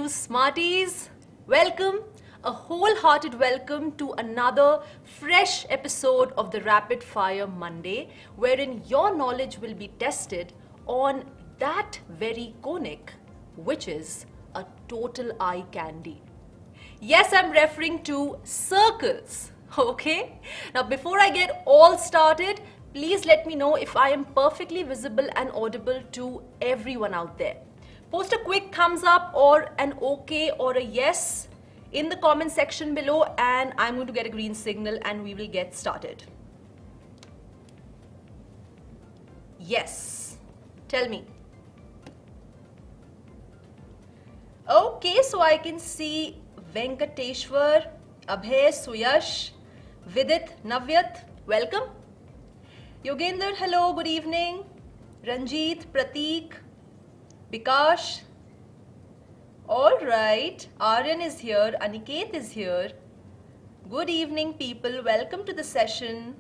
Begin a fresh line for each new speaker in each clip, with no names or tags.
you smarties. Welcome, a wholehearted welcome to another fresh episode of the Rapid Fire Monday, wherein your knowledge will be tested on that very conic, which is a total eye candy. Yes, I'm referring to circles. Okay? Now, before I get all started, please let me know if I am perfectly visible and audible to everyone out there. Post a quick thumbs up or an okay or a yes in the comment section below, and I'm going to get a green signal and we will get started. Yes. Tell me. Okay, so I can see Venkateshwar, Abhay, Suyash, Vidit, Navyat, welcome. Yogender, hello, good evening. Ranjit, Prateek, Bikash. All right, Aryan is here, Aniket is here. Good evening, people. Welcome to the session.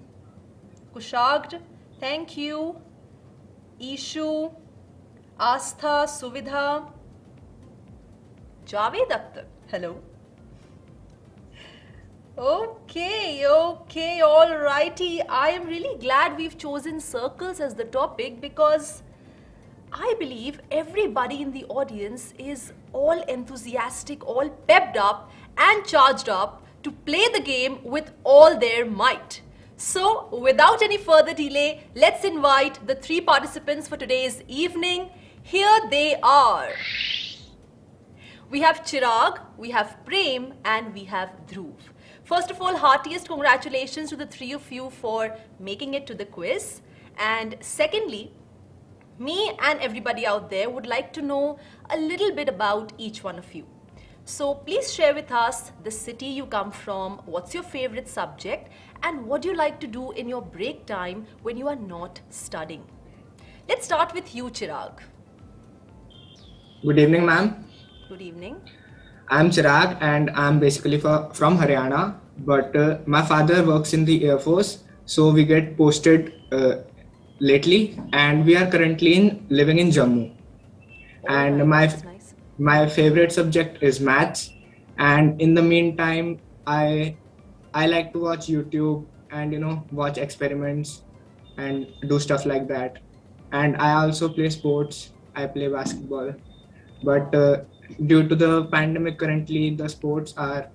Kushagd, thank you. Ishu, Astha, Suvidha, Javed Akhtar, hello. Okay, alrighty. I am really glad we've chosen circles as the topic because I believe everybody in the audience is all enthusiastic, all pepped up and charged up to play the game with all their might. So, without any further delay, let's invite the three participants for today's evening. Here they are. We have Chirag, we have Prem, and we have Dhruv. First of all, heartiest congratulations to the three of you for making it to the quiz. And secondly, me and everybody out there would like to know a little bit about each one of you. So please share with us the city you come from, what's your favorite subject, and what do you like to do in your break time when you are not studying. Let's start with you, Chirag.
Good evening, ma'am.
Good evening.
I'm Chirag and I'm basically from Haryana, but my father works in the Air Force, so we get posted lately, and we are currently living in Jammu. And
that's nice.
my favorite subject is maths, and in the meantime, I like to watch YouTube and watch experiments and do stuff like that. And I also play sports. I play basketball, but due to the pandemic currently the sports are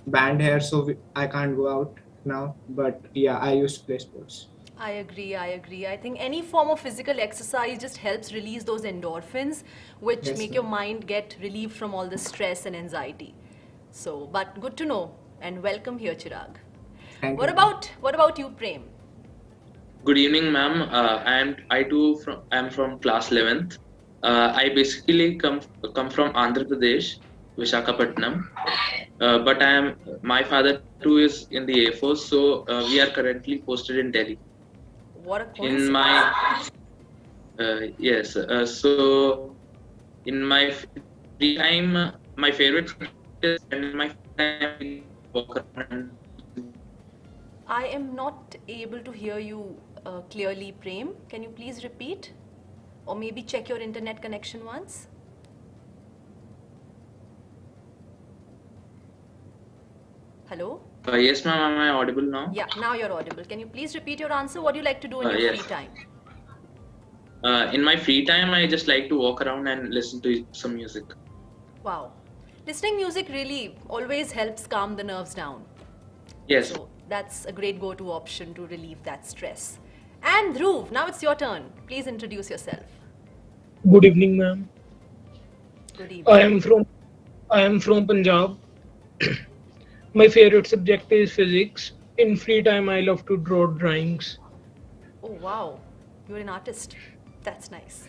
banned here, so I can't go out now, but yeah, I used to play sports.
I agree. I think any form of physical exercise just helps release those endorphins, which
Yes,
make
ma'am.
your mind get relieved from all the stress and anxiety. So, but good to know, and welcome here, Chirag.
Thank
What
you.
about you, Prem?
Good evening, ma'am. I'm from class 11th. I basically come from Andhra Pradesh, Visakhapatnam. But my father too is in the Air Force, so we are currently posted in Delhi.
What a
In
coincidence.
my yes, so in my free time, my favorite is and my free time walk around.
I am not able to hear you clearly, Prem. Can you please repeat? Or maybe check your internet connection once? Hello?
Yes, ma'am. Am I audible now?
Yeah, now you're audible. Can you please repeat your answer? What do you like to do in your
Yes.
free time?
In my free time, I just like to walk around and listen to some music.
Wow. Listening music really always helps calm the nerves down.
Yes.
So that's a great go-to option to relieve that stress. And Dhruv, now it's your turn. Please introduce yourself.
Good evening, ma'am.
Good evening.
I am from Punjab. My favorite subject is physics. In free time, I love to draw drawings.
Oh, wow. You're an artist. That's nice.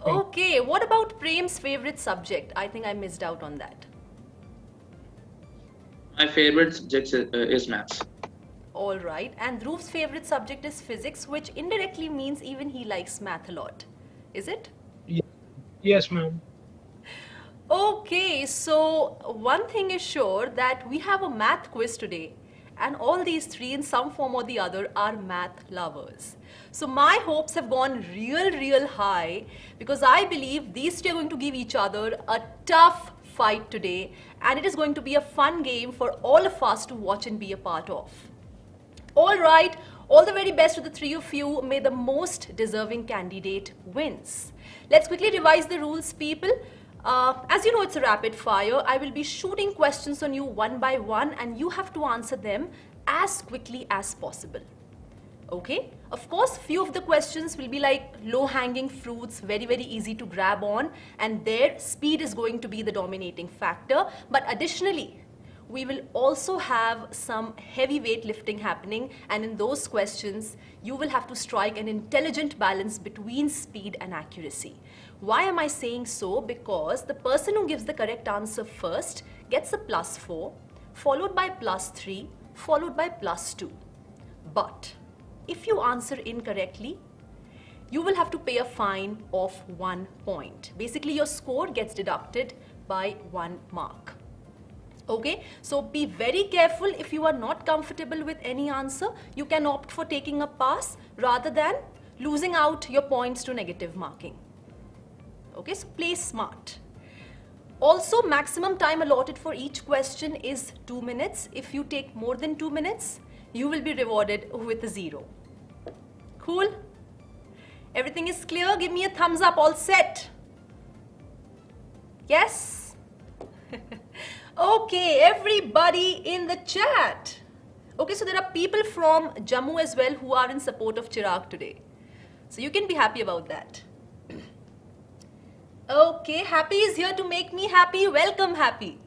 Okay, what about Prem's favorite subject? I think I missed out on that.
My favorite subject is maths.
All right. And Dhruv's favorite subject is physics, which indirectly means even he likes math a lot. Is it?
Yes, ma'am.
Okay, so one thing is sure that we have a math quiz today, and all these three in some form or the other are math lovers. So my hopes have gone real high because I believe these two are going to give each other a tough fight today, and it is going to be a fun game for all of us to watch and be a part of. All right, all the very best to the three of you. May the most deserving candidate wins. Let's quickly revise the rules, people. As you know, it's a rapid fire. I will be shooting questions on you one by one, and you have to answer them as quickly as possible. Okay? Of course, few of the questions will be like low-hanging fruits, very easy to grab on, and their speed is going to be the dominating factor. But additionally, we will also have some heavy weight lifting happening, and in those questions, you will have to strike an intelligent balance between speed and accuracy. Why am I saying so? Because the person who gives the correct answer first gets a +4, followed by +3, followed by +2. But if you answer incorrectly, you will have to pay a fine of 1 point. Basically, your score gets deducted by 1 mark. Okay, so be very careful. If you are not comfortable with any answer, you can opt for taking a pass rather than losing out your points to negative marking. Okay, so play smart. Also, maximum time allotted for each question is 2 minutes. If you take more than 2 minutes, you will be rewarded with a 0. Cool? Everything is clear? Give me a thumbs up. All set? Yes? Okay, everybody in the chat. Okay, so there are people from Jammu as well who are in support of Chirag today. So you can be happy about that. Okay, Happy is here to make me happy. Welcome, Happy.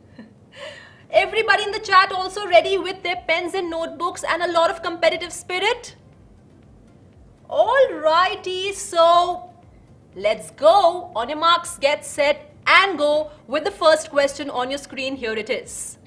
Everybody in the chat also ready with their pens and notebooks and a lot of competitive spirit? Alrighty, so let's go. On your marks, get set and go with the first question on your screen. Here it is.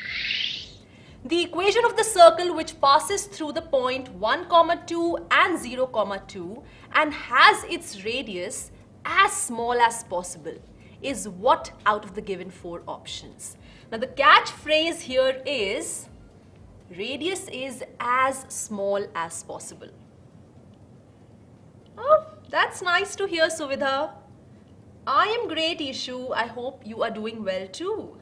The equation of the circle which passes through the point 1, 2 and 0, 2 and has its radius as small as possible is what out of the given 4 options? Now the catchphrase here is radius is as small as possible. Oh, that's nice to hear, Suvidha. I am great, Ishu. I hope you are doing well too.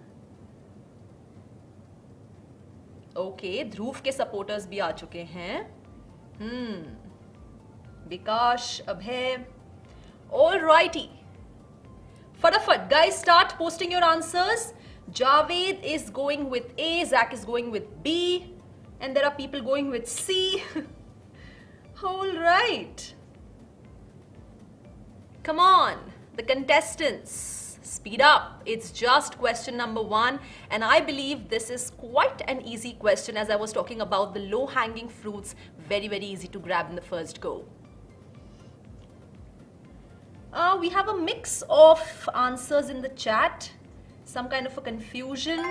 Okay, Dhruv के supporters भी आ चुके हैं. Vikash, Abhay. Alrighty. Fatafat, guys, start posting your answers. Javed is going with A, Zach is going with B, and there are people going with C. Alright. Come on, the contestants, speed up. It's just question number 1, and I believe this is quite an easy question, as I was talking about the low-hanging fruits, very easy to grab in the first go. We have a mix of answers in the chat, some kind of a confusion.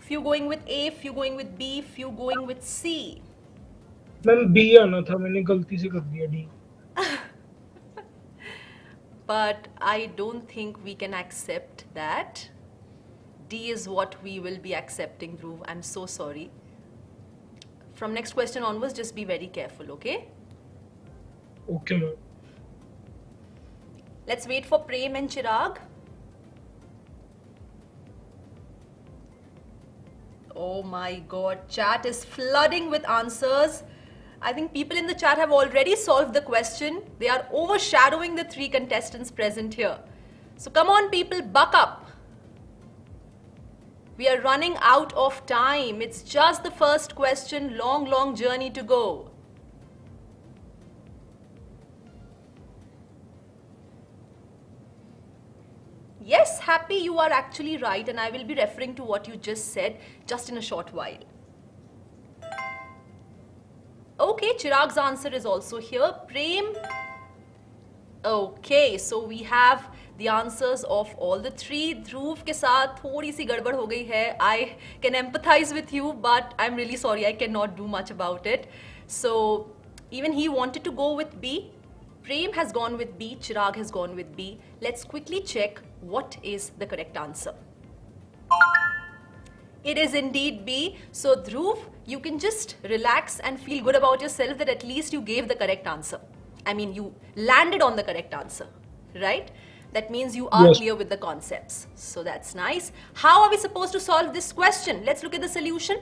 Few going with A, few going with B, few going with C.
Ma'am B आना था, मैंने गलती से कर दिया D.
But I don't think we can accept that. D is what we will be accepting, Dhruv. I'm so sorry. From next question onwards, just be very careful, okay?
Okay, ma'am.
Let's wait for Prem and Chirag. Oh my god, chat is flooding with answers. I think people in the chat have already solved the question. They are overshadowing the 3 contestants present here. So come on people, buck up. We are running out of time. It's just the first question, long journey to go. Yes, Happy, you are actually right, and I will be referring to what you just said just in a short while. Okay, Chirag's answer is also here. Prem. Okay, so we have the answers of all the 3. Dhruv के साथ थोड़ी सी गड़बड़ हो गई है. I can empathize with you, but I'm really sorry, I cannot do much about it. So even he wanted to go with B. Prem has gone with B. Chirag has gone with B. Let's quickly check what is the correct answer. It is indeed B. So Dhruv, you can just relax and feel good about yourself that at least you gave the correct answer. I mean, you landed on the correct answer, right? That means you are
Yes.
clear with the concepts. So that's nice. How are we supposed to solve this question? Let's look at the solution.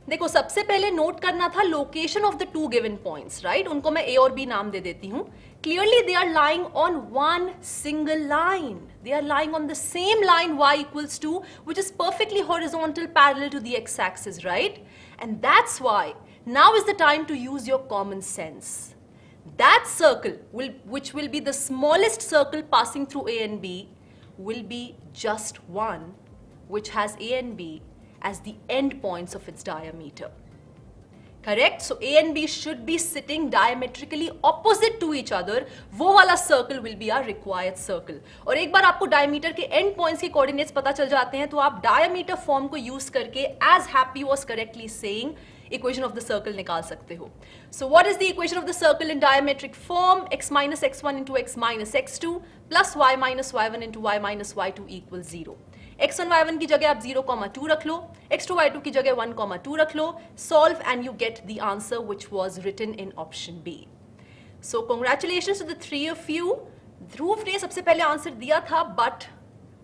देखो सबसे पहले नोट करना था location of the two given points, right? उनको मैं A और B नाम दे देती हूँ. Clearly they are lying on one single line. They are lying on the same line y equals 2, which is perfectly horizontal parallel to the x-axis, right? And that's why now is the time to use your common sense. That circle, which will be the smallest circle passing through A and B, will be just one, which has A and B as the end points of its diameter. Correct? So A and B should be sitting diametrically opposite to each other. वो वाला circle will be our required circle. और एक बार आपको diameter के end points के coordinates पता चल जाते हैं तो आप diameter form को use करके, as Happy was correctly saying, equation of the circle निकाल सकते हो. So what is the equation of the circle in diametric form? X minus x1 into x minus x2 plus y minus y1 into y minus y2 equals 0. x1 y1 की जगह आप 0,2 रख लो, x2 y2 की जगह 1,2 रख लो, solve and you get the answer which was written in option B. So congratulations to the three of you. Dhruv ने सबसे पहले आंसर दिया था, but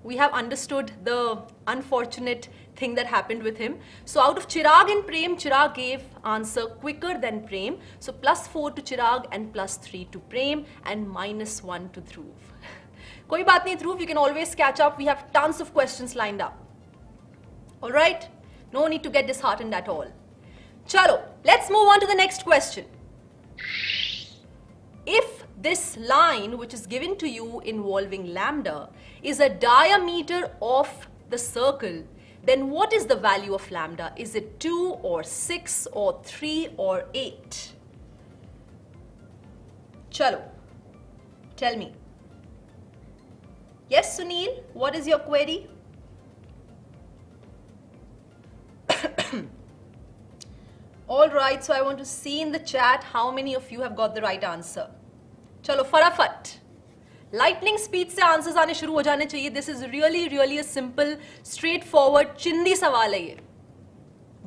we have understood the unfortunate thing that happened with him. So out of Chirag and Prem, Chirag gave answer quicker than Prem. So +4 to Chirag and +3 to Prem and -1 to Dhruv. कोई बात नहीं Dhruv, you can always catch up. We have tons of questions lined up. All right? No need to get disheartened at all. Chalo, let's move on to the next question. If this line which is given to you involving lambda is a diameter of the circle, then what is the value of lambda? Is it 2 or 6 or 3 or 8? Chalo, tell me. Yes, Sunil, what is your query? All right, so I want to see in the chat how many of you have got the right answer. चलो फटाफट. Lightning speed से answers आने शुरू हो जाने चाहिए. This is really a simple, straightforward, चिंदी सवाल है ये.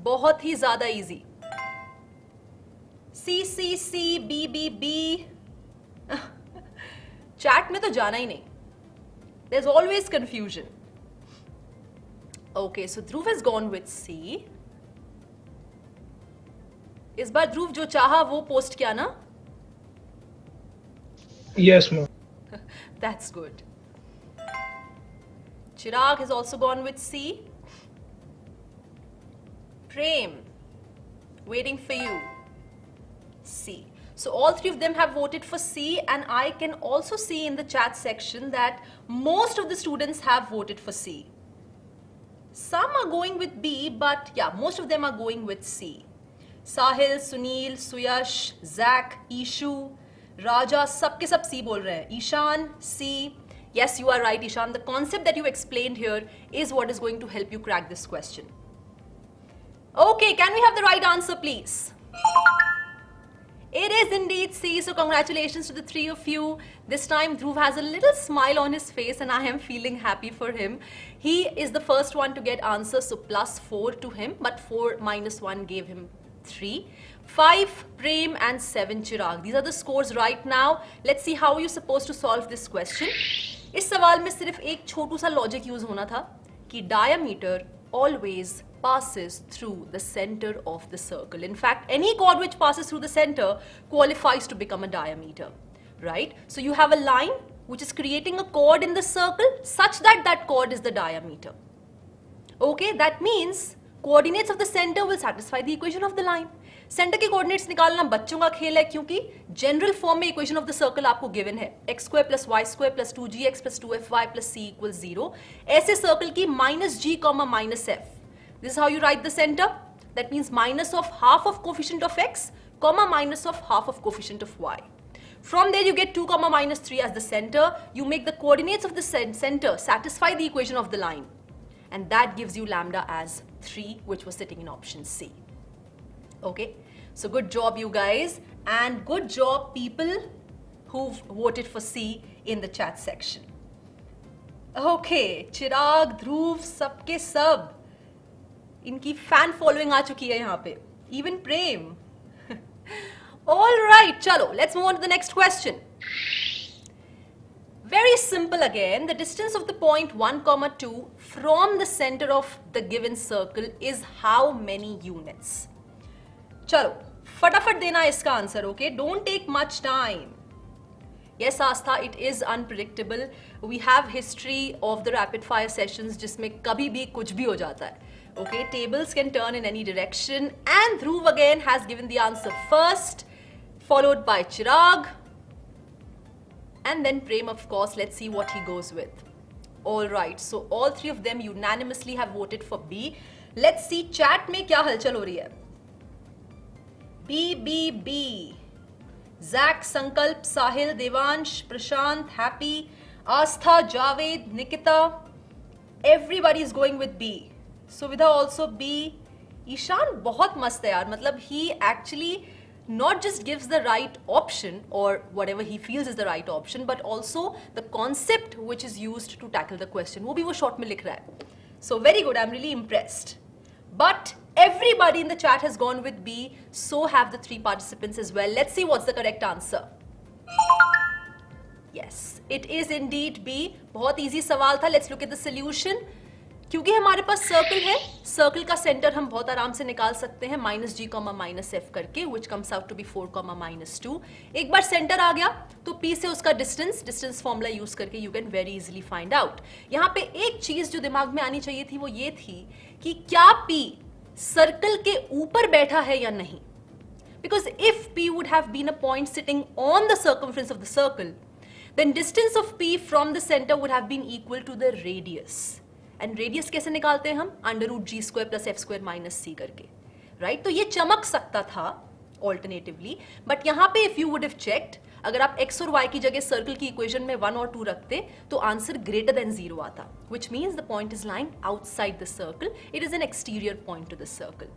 बहुत ही ज़्यादा easy. C, B. Chat में तो जाना ही नहीं. There's always confusion. Okay, so Dhruv has gone with C. इस बार ध्रुव जो चाहा वो पोस्ट किया ना?
Yes, ma'am.
That's good. Chirag has also gone with C. Prem, waiting for you. C. So all three of them have voted for C, and I can also see in the chat section that most of the students have voted for C. Some are going with B, but yeah, most of them are going with C. Sahil, Sunil, Suyash, Zach, Ishu, Raja, सबके सब C बोल रहे हैं. Ishan, C. Yes, you are right, Ishan. The concept that you explained here is what is going to help you crack this question. Okay, can we have the right answer, please? It is indeed C, so congratulations to the three of you. This time Dhruv has a little smile on his face and I am feeling happy for him. He is the first one to get answer, so +4 to him, but 4 minus 1 gave him 3. 5 Prem and 7 Chirag. These are the scores right now. Let's see how you're supposed to solve this question. इस सवाल में सिर्फ एक छोटू सा logic use होना था कि diameter always passes through the center of the circle. In fact, any chord which passes through the center qualifies to become a diameter, right? So you have a line which is creating a chord in the circle such that that chord is the diameter. Okay, that means coordinates of the center will satisfy the equation of the line. Centre के coordinates निकालना बच्चों का खेल है क्योंकि general form में equation of the circle आपको given है x² + y² + 2gx + 2fy + c = 0. ऐसे सर्कल की -g, -f. This is how you write the center. That means minus of half of coefficient of x, minus of half of coefficient of y. From there you get 2, -3 as the center. You make the coordinates of the center satisfy the equation of the line. And that gives you lambda as 3, which was sitting in option C. Okay, so good job you guys, and good job people who've voted for C in the chat section. Okay, Chirag, Dhruv, sabke sab. इनकी fan following आ चुकी है यहाँ पे. Even प्रेम. All right, चलो, let's move on to the next question. Very simple again. The distance of the point 1, 2 from the center of the given circle is how many units? चलो, फटाफट देना इसका answer, okay? Don't take much time. Yes, Astha, it is unpredictable. We have history of the rapid fire sessions जिसमें कभी भी कुछ भी हो जाता है. Okay, tables can turn in any direction. And Dhruv again has given the answer first, followed by Chirag. And then Prem, of course. Let's see what he goes with. Alright, so all three of them unanimously have voted for B. Let's see chat में क्या हलचल हो रही है. B. Zach, Sankalp, Sahil, Devansh, Prashant, Happy, Astha, Javed, Nikita. Everybody is going with B. Suvidha also B. Ishan बहुत मस्त है यार. मतलब he actually not just gives the right option or whatever he feels is the right option, but also the concept which is used to tackle the question. वो भी वो short में लिख रहा है. So very good. I'm really impressed. But everybody in the chat has gone with B, so have the three participants as well. Let's see what's the correct answer. Yes, it is indeed B. बहुत easy सवाल था. Let's look at the solution. क्योंकि हमारे पास circle है, circle का centre हम बहुत आराम से निकाल सकते हैं -g, -f करके, which comes out to be 4, -2. एक बार सेंटर आ गया तो P से उसका डिस्टेंस फॉर्मूला यूज करके you can very easily find out. यहाँ पे एक चीज जो दिमाग में आनी चाहिए थी वो ये थी कि क्या P सर्कल के ऊपर बैठा है या नहीं. Because if P would have been a point sitting on the circumference of the circle, then distance of P from the center would have been equal to the radius. And radius कैसे निकालते हैं हम? √g² + f² - c करके, right? तो ये चमक सकता था alternatively, but यहाँ पे if you would have checked, अगर आप x और y की जगह सर्कल की इक्वेशन में 1 और 2 रखते तो आंसर >0 आता, which means the point is lying outside the circle. It is an exterior point to the circle.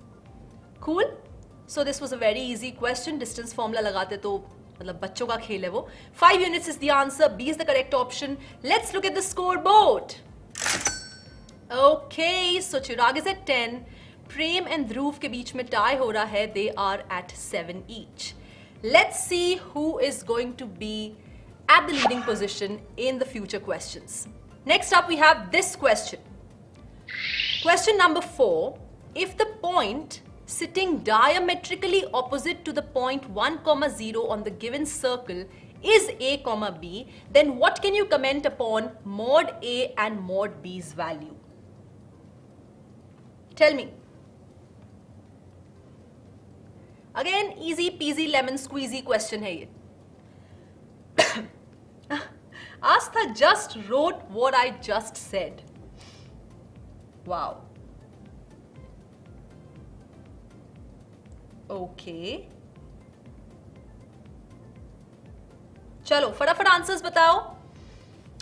Cool? So this was a very easy question. Distance formula लगाते तो मतलब बच्चों का खेल है वो. 5 units is the answer. B is the correct option. Let's look at the scoreboard. Okay, so Chirag is at 10. Prem and Dhruv के बीच में tie हो रहा है. They are at 7 each. Let's see who is going to be at the leading position in the future questions. Next up we have this question. Question number 4. If the point sitting diametrically opposite to the point 1, 0 on the given circle is A, B, then what can you comment upon mod A and mod B's value? Tell me. Again, easy peasy lemon squeezy question है ये. Astha just wrote what I just said. Wow. Okay. चलो फटाफट answers बताओ.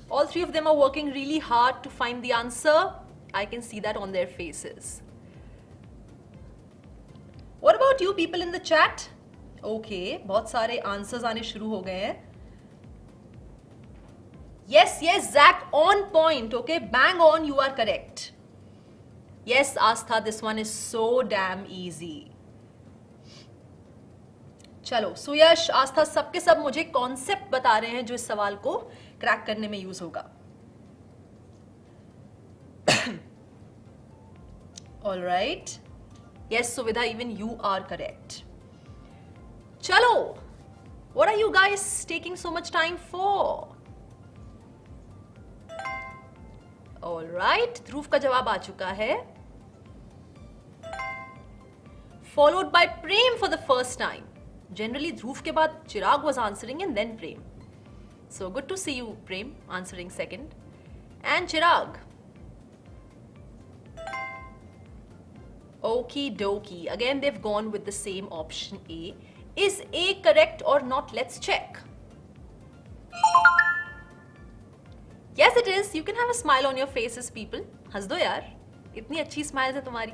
All three of them are working really hard to find the answer. I can see that on their faces. What about you people in the chat? Okay, बहुत सारे answers आने शुरू हो गए हैं. Yes, Zach, on point. Okay, bang on, you are correct. Yes, Astha, this one is so damn easy. चलो, सुयश, आस्था सबके सब मुझे कॉन्सेप्ट बता रहे हैं जो इस सवाल को क्रैक करने में यूज होगा. All right. Yes, Suvidha, even you are correct. Chalo, what are you guys taking so much time for? All right, Dhruv का जवाब आ चुका है. Followed by Prem for the first time. Generally, Dhruv के बाद Chirag was answering and then Prem. So good to see you, Prem, answering second. And Chirag. Okie dokie. Again, they've gone with the same option A. Is A correct or not? Let's check. Yes, it is. You can have a smile on your faces, people. हंस दो यार. इतनी अच्छी smiles है तुम्हारी.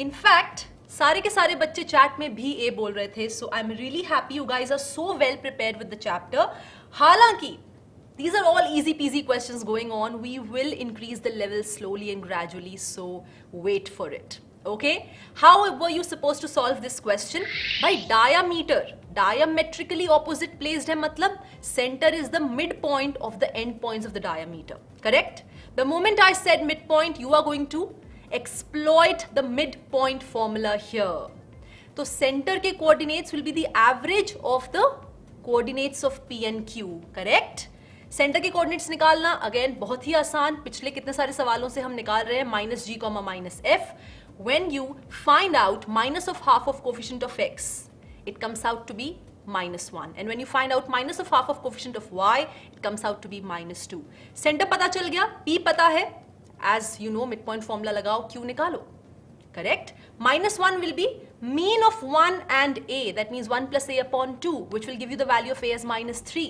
In fact, सारे के सारे बच्चे चैट में भी A बोल रहे थे. So I'm really happy you guys are so well prepared with the chapter. हालांकि these are all easy peasy questions going on. We will increase the level slowly and gradually. So wait for it. Okay, how were you supposed to solve this question? By diameter. Diametrically opposite placed hai, matlab center is the midpoint of the end points of the diameter. Correct? The moment I said midpoint, you are going to exploit the midpoint formula here. So center के coordinates will be the average of the coordinates of P and Q. Correct? Centre के coordinates निकालना again बहुत ही आसान, पिछले कितने सारे सवालों से हम निकाल रहे हैं minus G comma minus F. When you find out minus of half of coefficient of X, it comes out to be -1, and when you find out minus of half of coefficient of Y, it comes out to be -2. Centre पता चल गया, P पता है, as you know mid point formula लगाओ, Q निकालो. Correct? -1 will be mean of 1 and a, that means 1 plus a upon 2, which will give you the value of a as -3.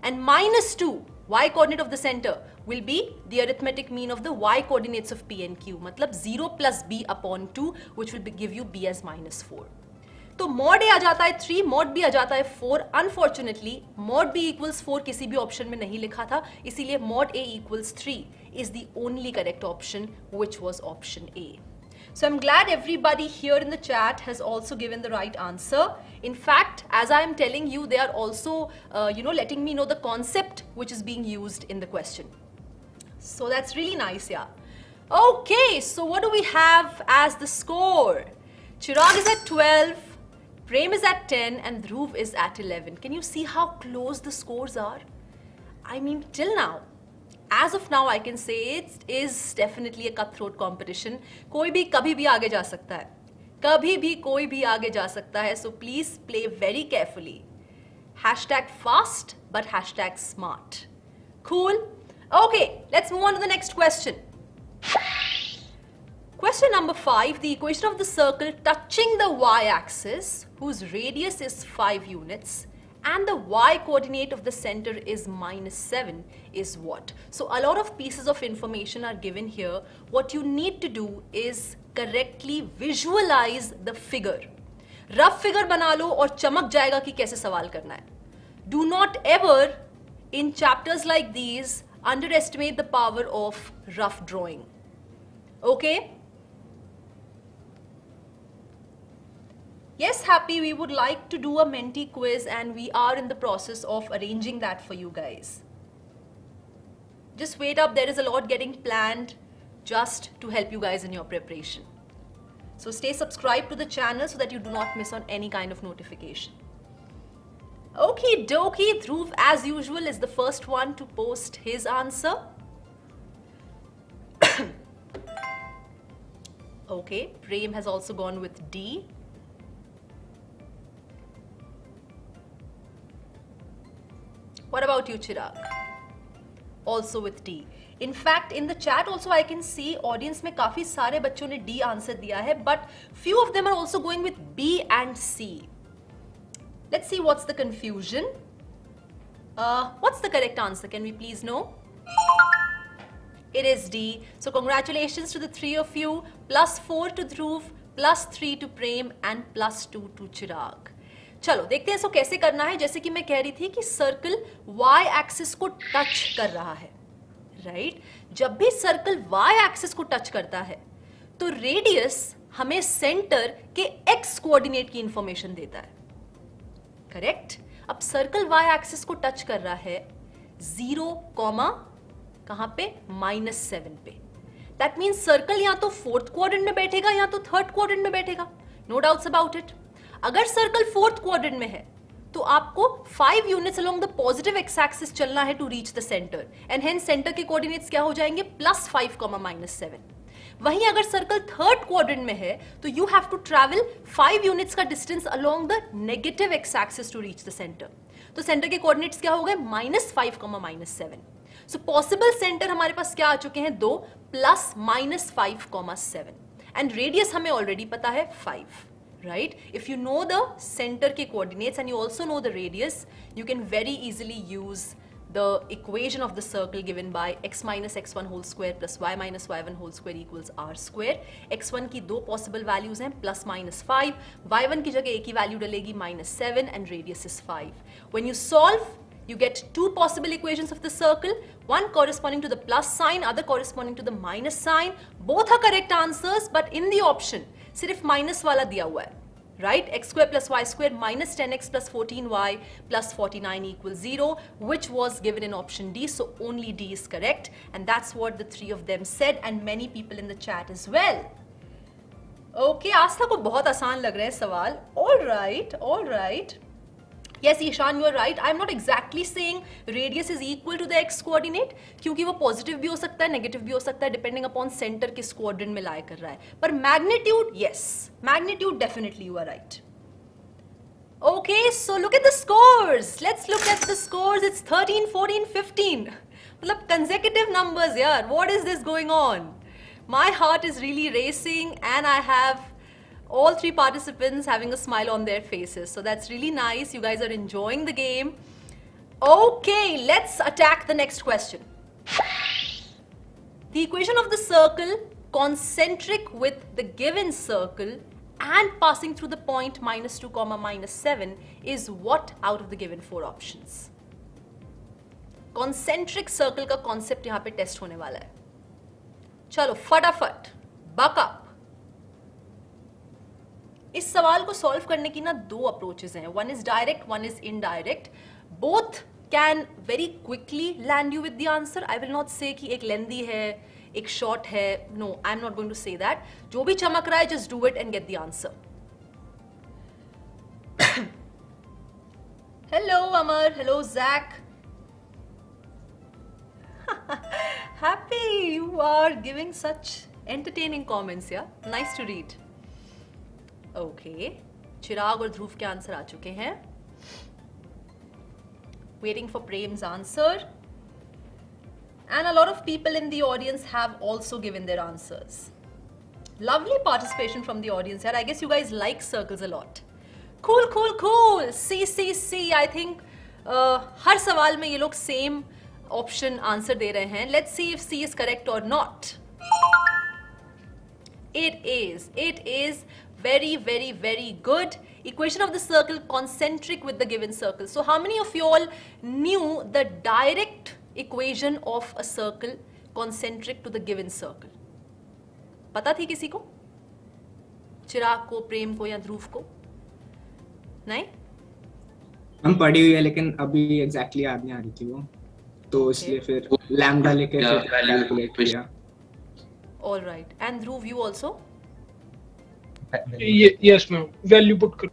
And -2, y coordinate of the center, will be the arithmetic mean of the y coordinates of p and q. मतलब 0 plus b upon 2, which will give you b as -4. तो mod a आ जाता है 3, mod b आ जाता है 4. Unfortunately, mod b equals 4 किसी भी option में नहीं लिखा था, इसीलिए mod a equals 3 is the only correct option, which was option A. So I'm glad everybody here in the chat has also given the right answer. In fact, as I am telling you, they are also, letting me know the concept which is being used in the question. So that's really nice, yeah. Okay, so what do we have as the score? Chirag is at 12, Prem is at 10, and Dhruv is at 11. Can you see how close the scores are? I mean, till now. As of now, I can say it is definitely a cutthroat competition. कोई भी कभी भी आगे जा सकता है, कभी भी कोई भी आगे जा सकता है. So please play very carefully. #fast but #smart. Cool? Okay, let's move on to the next question. Question number 5. The equation of the circle touching the y-axis, whose radius is 5 units, and the y coordinate of the center is -7 is what? So a lot of pieces of information are given here. What you need to do is correctly visualize the figure. Rough figure बना लो और चमक जाएगा कि कैसे सवाल करना है. Do not ever in chapters like these underestimate the power of rough drawing. Okay? Yes, Happy, we would like to do a Menti quiz and we are in the process of arranging that for you guys. Just wait up, there is a lot getting planned just to help you guys in your preparation. So stay subscribed to the channel so that you do not miss on any kind of notification. Okie dokie, Dhruv as usual is the first one to post his answer. Okay, Prem has also gone with D. What about you, Chirag? Also with D. In fact, in the chat also I can see audience में काफी सारे बच्चों ने D answer दिया है, but few of them are also going with B and C. Let's see what's the confusion. What's the correct answer? Can we please know? It is D. So congratulations to the 3 of you. +4 to Dhruv, +3 to Prem, and +2 to Chirag. चलो देखते हैं इसको कैसे करना है. जैसे कि मैं कह रही थी कि सर्कल y एक्सिस को टच कर रहा है, राइट? जब भी सर्कल y एक्सिस को टच करता है तो रेडियस हमें सेंटर के x कोऑर्डिनेट की इंफॉर्मेशन देता है. करेक्ट? अब सर्कल y एक्सिस को टच कर रहा है 0, कहां पे? -7 पे. दैट मीन्स सर्कल या तो 4th क्वाड्रेंट में बैठेगा या तो 3rd क्वाड्रेंट में बैठेगा. No doubts about it. अगर सर्कल 4th क्वाड्रेंट में है तो आपको 5 units along the positive X axis चलना है to reach the centre, and hence centre के कोऑर्डिनेट्स क्या हो जाएंगे? +5, -7. वहीं अगर सर्कल 3rd क्वाड्रेंट में है तो you have to travel 5 units का distance along the negative X axis to reach the centre. तो सेंटर के कोऑर्डिनेट्स क्या हो गए? -5, -7. सो पॉसिबल सेंटर हमारे पास क्या आ चुके हैं? 2 +, -5, 7. एंड रेडियस हमें ऑलरेडी पता है 5. Right? If you know the center के coordinates and you also know the radius, you can very easily use the equation of the circle given by x minus x1 whole square plus y minus y1 whole square equals r square. x1 की 2 possible values हैं +-5, y1 की जगह एक ही value डलेगी -7 and radius is 5. When you solve, You get two possible equations of the circle, one corresponding to the plus sign, other corresponding to the minus sign. Both are correct answers, but in the option सिर्फ minus वाला दिया हुआ है, right? X square plus y square minus 10x plus 14y plus 49 equals 0, which was given in option D, so only D is correct, and that's what the three of them said, and many people in the chat as well. Okay, आस्था को बहुत आसान लग रहा है सवाल. All right. Yes, Ishan, you are right. I'm not exactly saying radius is equal to the x coordinate, क्योंकि वो positive भी हो सकता है, negative भी हो सकता है, depending upon center किस quadrant में lie कर रहा है. पर magnitude, yes, magnitude definitely you are right. Okay, so look at the scores. Let's look at the scores. It's 13, 14, 15. मतलब consecutive numbers, yaar. What is this going on? My heart is really racing, and I have all three participants having a smile on their faces. So that's really nice. You guys are enjoying the game. Okay, let's attack the next question. The equation of the circle concentric with the given circle and passing through the point -2, -7 is what out of the given four options? Concentric circle का concept यहाँ पे test होने वाला है. चलो फटाफट buck up. इस सवाल को सॉल्व करने की ना दो अप्रोचेस हैं. One is direct, one is indirect. Both can very quickly land you with the answer. I will not say कि एक लेंदी है, एक शॉर्ट है. No, I am not going to say that. जो भी चमक रहा है, just do it and get the answer. Hello Amar, hello Jack. Happy you are giving such entertaining comments, yeah? Nice to read. Okay, चिराग और ध्रुव के answer आ चुके हैं. Waiting for Prem's answer. And a lot of people in the audience have also given their answers. Lovely participation from the audience here. I guess you guys like circles a lot. Cool. C. I think हर सवाल में ये लोग same option answer दे रहे हैं. Let's see if C is correct or not. It is. Very good. Equation of the circle concentric with the given circle. So how many of you all knew the direct equation of a circle concentric to the given circle? पता थी किसी को? चिराग को, प्रेम को या ध्रुव को? नहीं?
हम पढ़ी हुई है, लेकिन अभी एग्जैक्टली याद नहीं आ रही थी वो, तो इसलिए फिर लैम्डा लेके कैलकुलेट किया. All
right. And Dhruv, you also?
Yes ma'am, value put कर.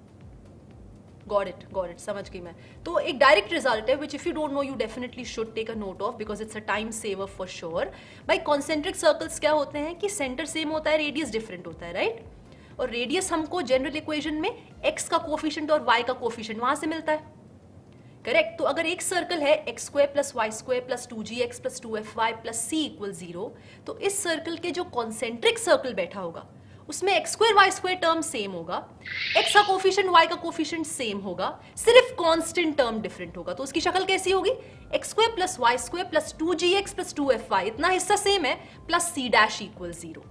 Got it. समझ गई मैं. तो एक डायरेक्ट रिजल्ट है which if you don't know you definitely should take a note of because it's a time saver for sure. भाई concentric circles क्या होते हैं कि सेंटर सेम होता है, रेडियस डिफरेंट होता है, राइट? और रेडियस हमको जनरल इक्वेशन में x का कोफिशिएंट और y का कोफिशिएंट वहां से मिलता है, करेक्ट? तो अगर एक सर्कल है x square plus Y square plus 2gx plus 2fy plus c equal 0, तो इस सर्कल के जो कॉन्सेंट्रिक सर्कल बैठा होगा उसमें x square Y square term same होगा, x का कोफिशिएंट y का कोफिशिएंट सेम होगा, सिर्फ कांस्टेंट टर्म डिफरेंट होगा. तो उसकी शक्ल कैसी होगी? x square plus Y square plus 2gx plus 2fy, इतना हिस्सा सेम है, प्लस c डैश इक्वल 0.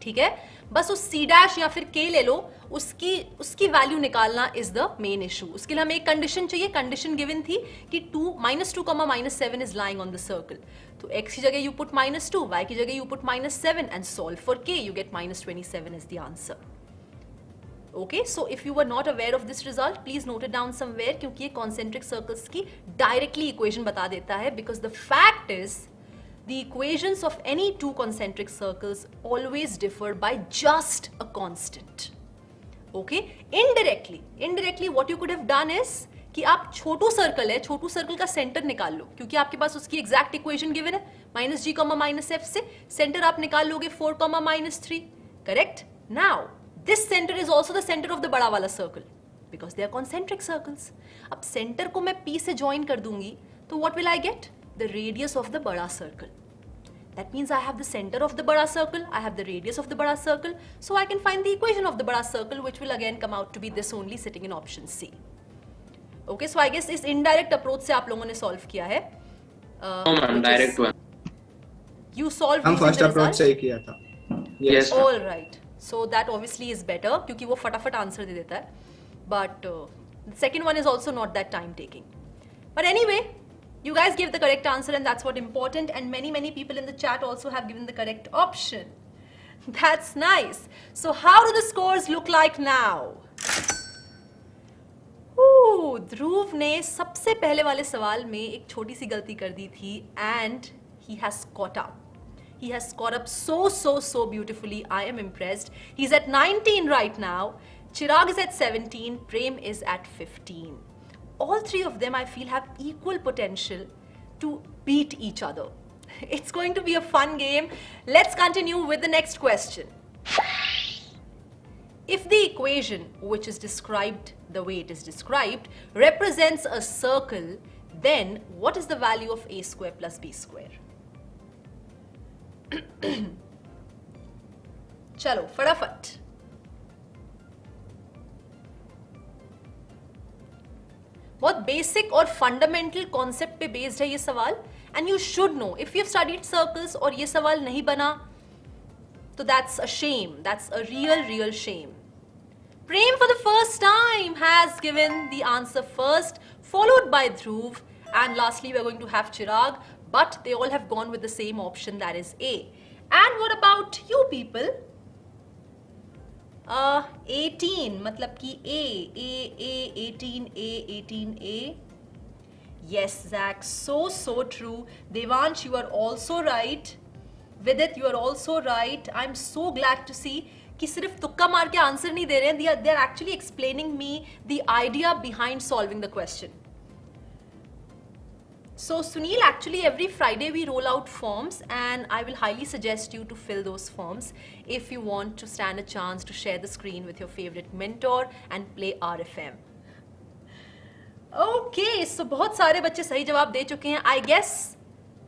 ठीक है, बस उस c डैश या फिर k ले लो, उसकी वैल्यू निकालना इज द मेन इशू. उसके लिए हमें एक कंडीशन चाहिए. कंडीशन गिवन थी कि -2, -7 is lying on the circle. तो x की जगह यू पुट -2, y की जगह you put -7 and solve for k, you get -27 is the answer. Okay, so if you were not aware of this result, please note it down somewhere, क्योंकि ये concentric circles की directly equation बता देता है. Because the fact is the equations of any two concentric circles always differ by just a constant. Okay, indirectly what you could have done is कि आप छोटू circle है, छोटू circle का centre निकाल लो, क्योंकि आपके पास उसकी एग्जैक्ट इक्वेशन गिवन है -g, -f से सेंटर आप निकाल लोगे 4, -3. Correct? Now this centre is also the centre of the बड़ा वाला circle because they are concentric circles. अब सेंटर को मैं p से ज्वाइन कर दूंगी तो what will I get? The radius of the बड़ा circle. That means I have the center of the बड़ा circle, I have the radius of the बड़ा circle, so I can find the equation of the बड़ा circle, which will again come out to be this only, sitting in option C. Okay, so I guess इस indirect approach से आप लोगों ने solve किया है.
No ma'am, direct one.
You solved
हम
using
first
the
approach
result?
से ही किया था.
Yes ma'am.
All right. So that obviously is better क्योंकि वो फटाफट आंसर दे देता है. But the second one is also not that time taking. But anyway, you guys gave the correct answer and that's what important, and many people in the chat also have given the correct option. That's nice. So how do the scores look like now? ध्रुव ने सबसे पहले वाले सवाल में एक छोटी सी गलती कर दी थी and he has caught up. He has caught up so beautifully. I am impressed. He's at 19 right now. Chirag is at 17. Prem is at 15. All three of them I feel have equal potential to beat each other. It's going to be a fun game. Let's continue with the next question. If the equation, which is described the way it is described, represents a circle, then what is the value of a square plus b square? चलो फटाफट. बहुत basic और fundamental concept पे based है ये सवाल, and you should know. If you have studied circles और ये सवाल नहीं बना तो that's a shame. That's a real shame. Prem for the first time has given the answer first, followed by Dhruv, and lastly we're going to have Chirag, but they all have gone with the same option, that is A. And what about you people? 18, matlab ki A, 18A. Yes, Zach, so true. Devansh, you are also right. Vidit, you are also right. I'm so glad to see कि सिर्फ तुक्का मार के answer नहीं दे रहे हैं. They are actually explaining me the idea behind solving the question. So Sunil, actually every Friday we roll out forms, and I will highly suggest you to fill those forms if you want to stand a chance to share the screen with your favorite mentor and play RFM. Okay, so बहुत सारे बच्चे सही जवाब दे चुके हैं. I guess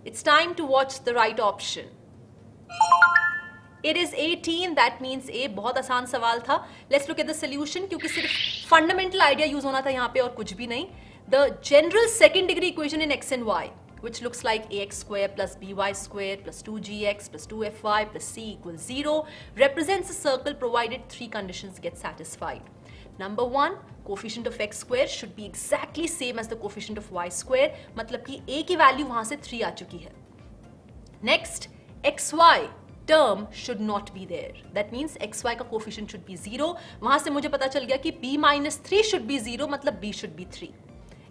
it's time to watch the right option. It is 18, that means A. बहुत आसान सवाल था. Let's look at the solution, क्योंकि सिर्फ fundamental idea use होना था यहाँ पे और कुछ भी नहीं. The general second degree equation in x and y, which looks like ax square plus by square plus 2gx plus 2fy plus c equals 0, represents a circle provided three conditions get satisfied. Number 1, coefficient of x square should be exactly same as the coefficient of y square. मतलब कि a की value वहाँ से 3 आ चुकी है. Next, xy term should not be there. That means xy का coefficient should be 0. वहाँ से मुझे पता चल गया कि b minus 3 should be 0, मतलब b should be 3.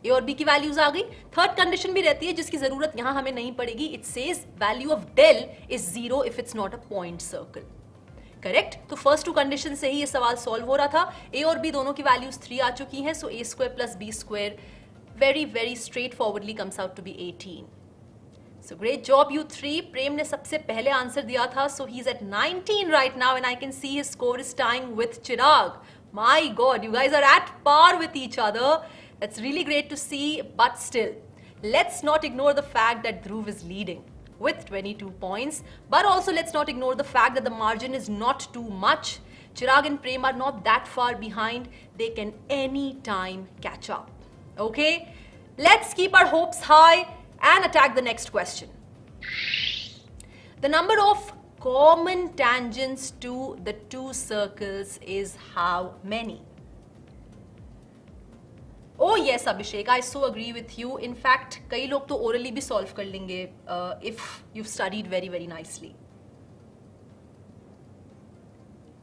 a और b की वैल्यूज आ गई. थर्ड कंडीशन भी रहती है जिसकी जरूरत यहाँ हमें नहीं पड़ेगी. It says value of del is 0 if it's not a point circle. Correct. तो फर्स्ट टू कंडीशन से ही ये सवाल सॉल्व हो रहा था. a और b दोनों की वैल्यूज 3 आ चुकी हैं. सो a square plus b square very straightforwardly comes out to be 18. So great job you three. Prem ने सबसे पहले आंसर दिया था, so he's at 19 right now, and I can see his score is tying with Chirag. My God, you guys are at par with each other. That's really great to see, but still, let's not ignore the fact that Dhruv is leading with 22 points, but also let's not ignore the fact that the margin is not too much. Chirag and Prem are not that far behind. They can anytime catch up. Okay? Let's keep our hopes high and attack the next question. The number of common tangents to the two circles is how many? Oh yes, Abhishek, I so agree with you. In fact, कई लोग तो orally भी solve कर लेंगे if you've studied very nicely.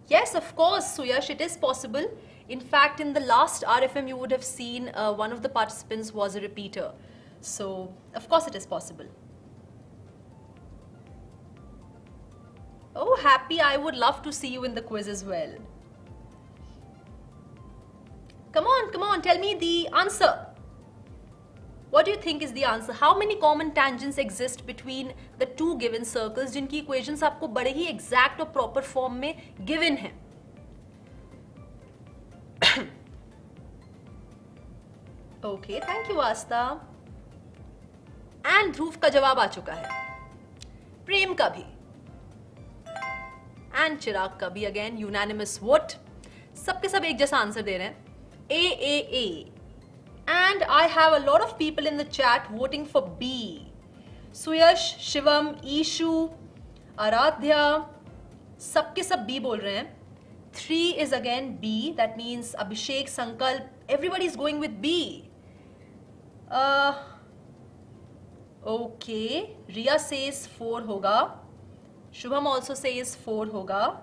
Yes, of course, Suyash, it is possible. In fact, in the last RFM, you would have seen one of the participants was a repeater. So, of course it is possible. Oh, Happy, I would love to see you in the quiz as well. Come on, tell me the answer. What do you think is the answer? How many common tangents exist between the two given circles जिनकी equations आपको बड़े ही exact और proper form में given हैं? Okay, thank you, Asta. And ध्रुव का जवाब आ चुका है. प्रेम का भी. And चिराग का भी again unanimous vote. सबके सब एक जैसा आंसर दे रहे हैं. A. And I have a lot of people in the chat voting for B. Suyash, Shivam, Ishu, Aradhya, सबके सब B बोल रहे हैं. 3 is again B. That means Abhishek, Sankalp, everybody is going with B. Okay, Riya says 4 hoga. Shubham also says 4 hoga.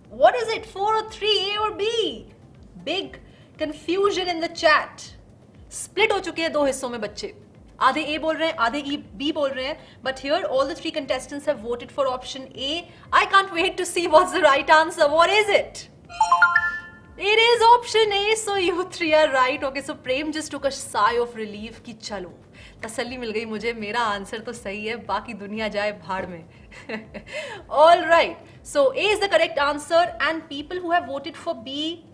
What is it? 4 or 3, A or B? Big confusion in the chat. Split हो चुके हैं दो हिस्सों में बच्चे. आधे A बोल रहे हैं, आधे B बोल रहे हैं. But here all the 3 contestants have voted for option A. I can't wait to see what's the right answer. What is it? It is option A. So you 3 are right. Okay, so Prem just took a sigh of relief कि चलो तसल्ली मिल गई मुझे, मेरा answer तो सही है, बाकी दुनिया जाए भाड़ में. All right. So A is the correct answer, and people who have voted for B,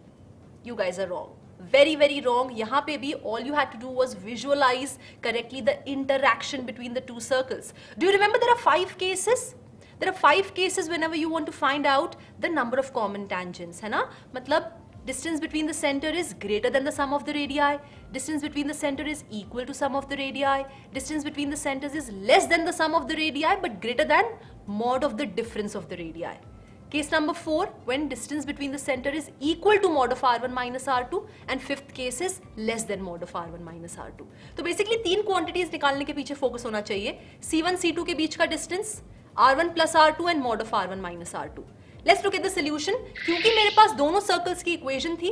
you guys are wrong. Very, very wrong. यहाँ पे भी all you had to do was visualize correctly the interaction between the two circles. Do you remember there are 5 cases? There are 5 cases whenever you want to find out the number of common tangents, है ना? मतलब distance between the center is greater than the sum of the radii, distance between the center is equal to sum of the radii, distance between the centers is less than the sum of the radii but greater than mod of the difference of the radii. Case number 4, when distance between the center is equal to mod of r1 minus r2, and 5th case is less than mod of r1 minus r2. तो basically 3 quantities निकालने के पीछे focus होना चाहिए. C1 C2 के बीच का distance, r1 plus r2 and mod of r1 minus r2. Let's look at the solution. क्योंकि मेरे पास दोनों circles की equation थी,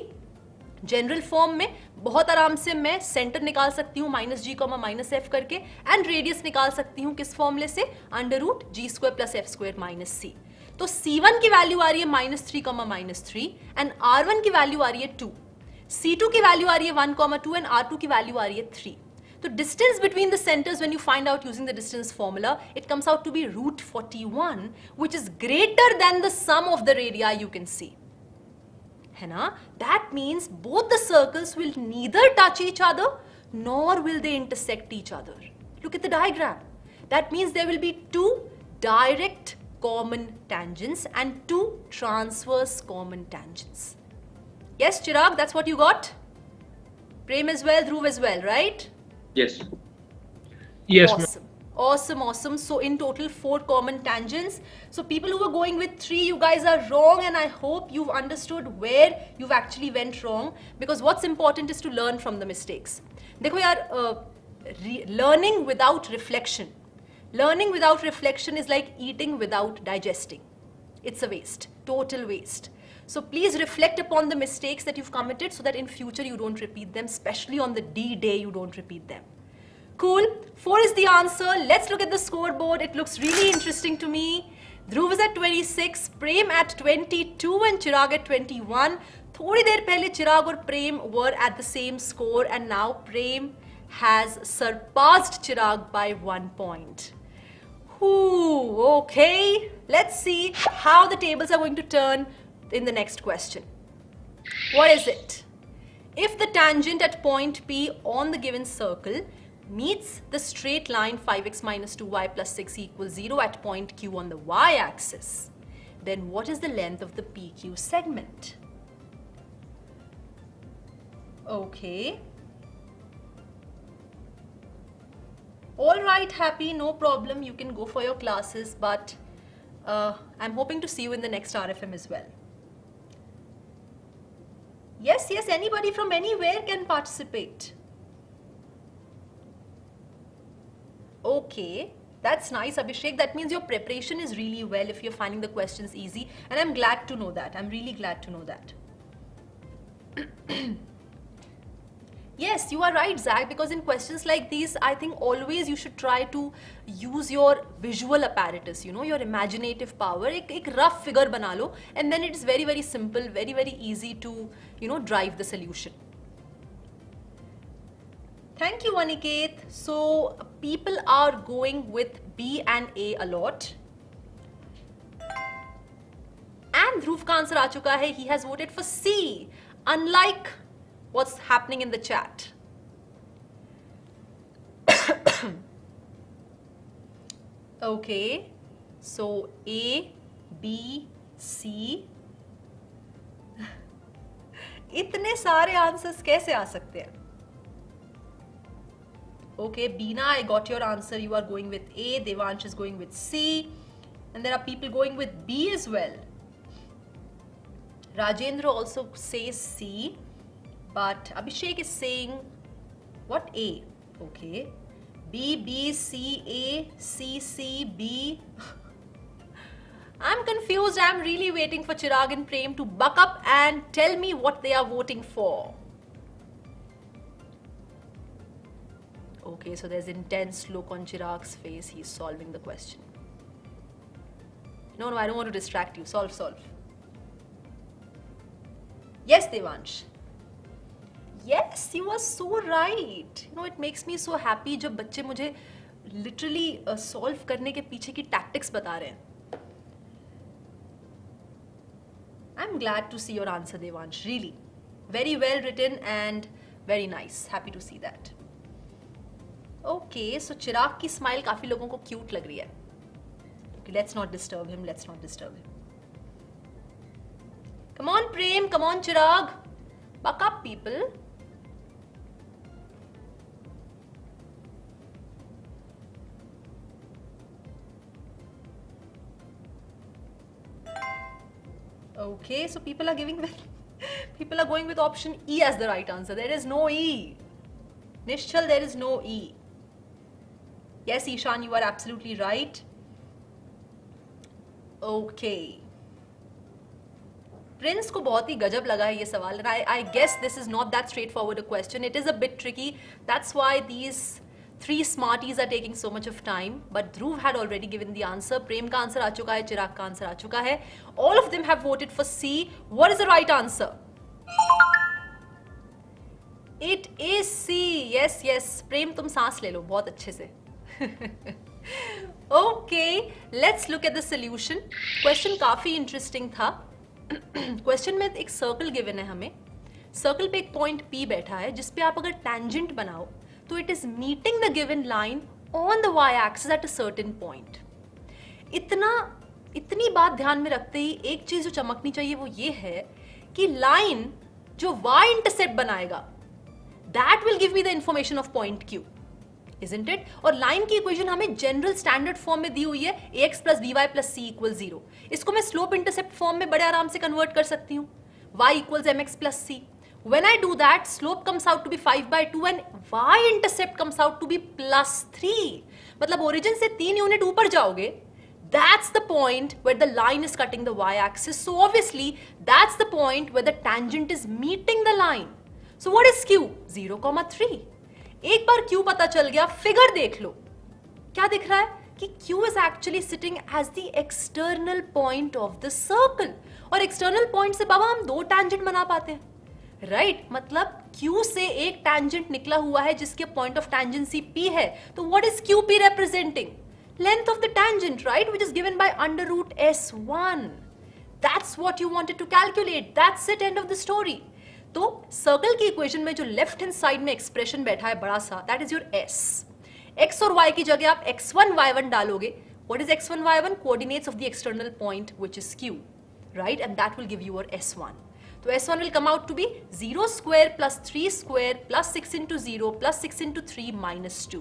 जनरल फॉर्म में बहुत आराम से मैं सेंटर निकाल सकती हूँ minus G comma minus F करके, एंड रेडियस निकाल सकती हूँ किस फॉर्मूले से, under root G square plus F square minus C. तो C1 की वैल्यू आ रही है -3 कॉमा -3 एंड R1 की वैल्यू आ रही है 2, C2 की वैल्यू आ रही है 1 कॉमा 2 एंड R2 की वैल्यू आ रही है 3. तो distance between the centres when you find out using the distance formula, it comes out to be √41 which is greater than the sum of the radii you can see, है ना? That means both the circles will neither touch each other nor will they intersect each other. Look at the diagram. That means there will be 2 direct common tangents and 2 transverse common tangents. Yes, Chirag, that's what you got? Prem as well, Dhruv as well, right?
Yes.
Yes,
Awesome. Awesome, awesome. So in total 4 common tangents. So people who were going with 3, you guys are wrong, and I hope you've understood where you've actually went wrong, because what's important is to learn from the mistakes. देखो यार, learning without reflection. Learning without reflection is like eating without digesting. It's a waste, total waste. So please reflect upon the mistakes that you've committed so that in future you don't repeat them, especially on the D day you don't repeat them. Cool. 4 is the answer. Let's look at the scoreboard. It looks really interesting to me. Dhruv is at 26, Prem at 22 and Chirag at 21. थोड़ी देर पहले Chirag और Prem were at the same score, and now Prem has surpassed Chirag by 1 point. Ooh, okay. Let's see how the tables are going to turn in the next question. What is it? If the tangent at point P on the given circle meets the straight line 5x minus 2y plus 6 equals 0 at point Q on the y-axis, then what is the length of the PQ segment? Okay. All right, Happy, no problem. You can go for your classes, but I'm hoping to see you in the next RFM as well. Yes, yes, anybody from anywhere can participate. Okay, that's nice, Abhishek. That means your preparation is really well if you're finding the questions easy. And I'm glad to know that. I'm really glad to know that. Yes, you are right, Zach, because in questions like these, I think always you should try to use your visual apparatus, you know, your imaginative power. एक rough figure बना लो, and then it is very, very simple, very, very easy to, you know, drive the solution. Thank you, Aniket. So people are going with B and A a lot. And Dhruv का answer आ चुका है. He has voted for C, unlike what's happening in the chat. Okay, so A, B, C. इतने सारे answers कैसे आ सकते हैं? Okay, Beena, I got your answer. You are going with A. Devansh is going with C. And there are people going with B as well. Rajendra also says C. But Abhishek is saying What A? Okay. B, B, C, A, C, C, B. I'm confused. I'm really waiting for Chirag and Prem to buck up and tell me what they are voting for. Okay, so there's intense look on Chirag's face. He's solving the question. No, I don't want to distract you. Solve. Yes, Devansh. Yes, you are so right. You know, it makes me so happy जब बच्चे मुझे literally solve करने के पीछे की tactics बता रहे हैं. I'm glad to see your answer, Devansh. Really, very well written and very nice. Happy to see that. Okay, so Chirag की smile काफी लोगों को cute लग रही है. Okay, let's not disturb him. Come on, Prem. Come on, Chirag. Buck up, people. Okay, so people are going with option E as the right answer. There is no E. Nishchal, there is no E. Yes, Ishan, you are absolutely right. Okay. Prince को बहुत ही गजब लगा है ये सवाल. And I guess this is not that straightforward a question. It is a bit tricky. That's why these three smarties are taking so much of time. But Dhruv had already given the answer. Prem का answer आ चुका है, Chirag का answer आ चुका है. All of them have voted for C. What is the right answer? It is C. Yes. Prem, तुम सांस ले लो बहुत अच्छे से. Okay, let's look at the solution. Question काफी interesting था. क्वेश्चन में एक सर्कल गिवन है हमें. सर्कल पे एक पॉइंट P बैठा है जिस पे आप अगर टेंजेंट बनाओ तो it is meeting the given line on the y axis at a certain point. इतनी बात ध्यान में रखते ही एक चीज जो चमकनी चाहिए वो ये है कि लाइन जो y इंटरसेप्ट बनाएगा that will give me the information of point Q, isn't it? और लाइन की इक्वेशन हमें जनरल स्टैंडर्ड फॉर्म में दी हुई है ax plus by plus c equals 0. इसको मैं स्लोप इंटरसेप्ट फॉर्म में बड़े आराम से कन्वर्ट कर सकती हूँ. y equals mx plus c. When I do that, slope comes out to be 5/2 and y intercept comes out to be +3. मतलब ओरिजिन से 3 यूनिट ऊपर जाओगे. That's the point where the line is cutting the y-axis. So obviously, that's the point where the tangent is meeting the line. So what is q? 0,3. एक बार q पता चल गया, figure देख लो. क्या दिख रहा है कि q is actually sitting as the external point of the circle. और external point से बाबा हम 2 tangent बना पाते हैं. राइट मतलब Q से एक tangent निकला हुआ है जिसके point of tangency P है. तो what is QP representing? Length of the tangent, right? Which is given by under root S1. That's what you wanted to calculate. That's it, end of the story. तो circle की equation में जो left hand side में expression बैठा है बड़ा सा, that is your S. X और Y की जगह आप x1 y1 डालोगे. What is x1 y1? Coordinates of the external point which is Q, right? And that will give you your S1. So S1 will come out to be 0 square plus 3 square plus 6 into 0 plus 6 into 3 minus 2,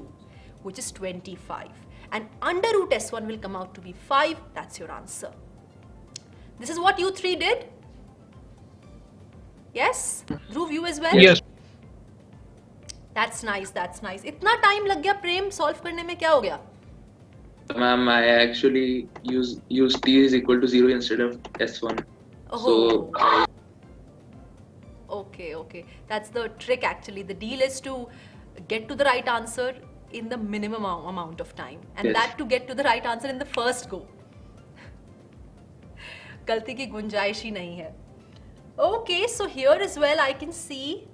which is 25. And under root S1 will come out to be 5. That's your answer. This is what you three did? Yes? Dhruv, you as well?
Yes.
That's nice. इतना time लग गया प्रेम solve करने में, क्या हो गया?
Ma'am, I actually use t is equal to 0 instead of S1.
Oh.
So
Okay. That's the trick actually. The deal is to get to the right answer in the minimum amount of time. And
yes,
that to get to the right answer in the first go. गलती की गुंजाइश ही नहीं है. Okay, so here as well I can see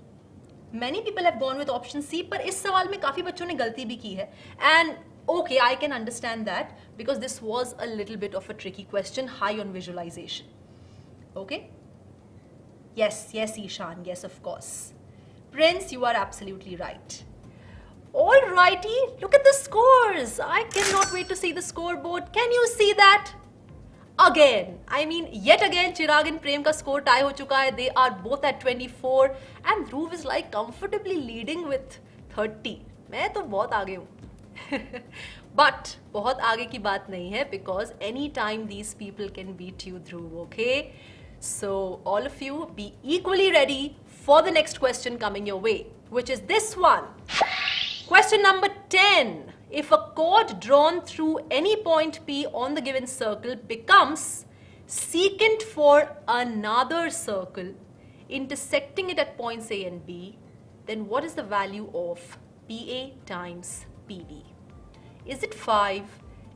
many people have gone with option C, पर इस सवाल में काफी बच्चों ने गलती भी की है. And okay, I can understand that because this was a little bit of a tricky question, high on visualization. Okay? Yes, Ishan, yes, of course. Prince, you are absolutely right. Alrighty, look at the scores. I cannot wait to see the scoreboard. Can you see that? Again, yet again, Chirag and Prem ka score tie ho chuka hai. They are both at 24 and Dhruv is like comfortably leading with 30. मैं तो बहुत आगे हूँ. But बहुत आगे की बात नहीं है because anytime these people can beat you, Dhruv, okay? So all of you be equally ready for the next question coming your way, which is this one. Question number 10. If a chord drawn through any point P on the given circle becomes secant for another circle intersecting it at points A and B, then what is the value of PA times PB? Is it 5?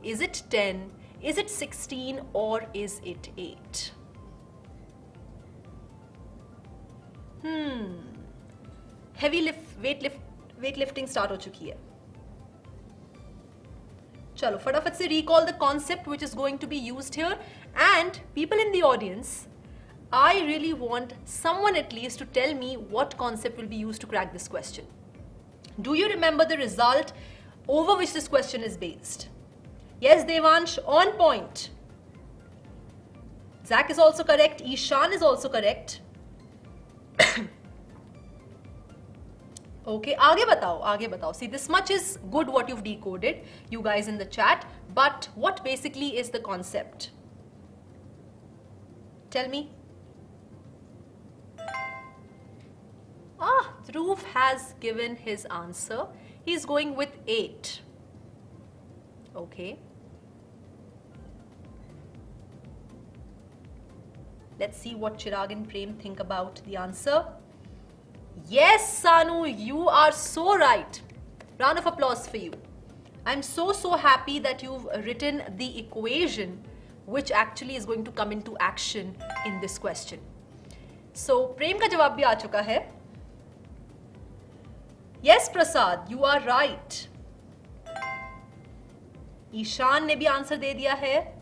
Is it 10? Is it 16? Or is it 8? Heavy weightlifting start हो चुकी है. चलो फटाफट से recall the concept which is going to be used here, and people in the audience, I really want someone at least to tell me what concept will be used to crack this question. Do you remember the result over which this question is based? Yes, Devansh, on point. Zach is also correct. Ishan is also correct. Okay, आगे बताओ. See, this much is good what you've decoded, you guys in the chat, but what basically is the concept? Tell me. Dhruv has given his answer. He's going with 8. Okay. Let's see what Chirag and Prem think about the answer. Yes, Sanu, you are so right. Round of applause for you. I'm so happy that you've written the equation which actually is going to come into action in this question. So, Prem का जवाब भी आ चुका है. Yes, Prasad, you are right. Ishan ने भी answer दे दिया है.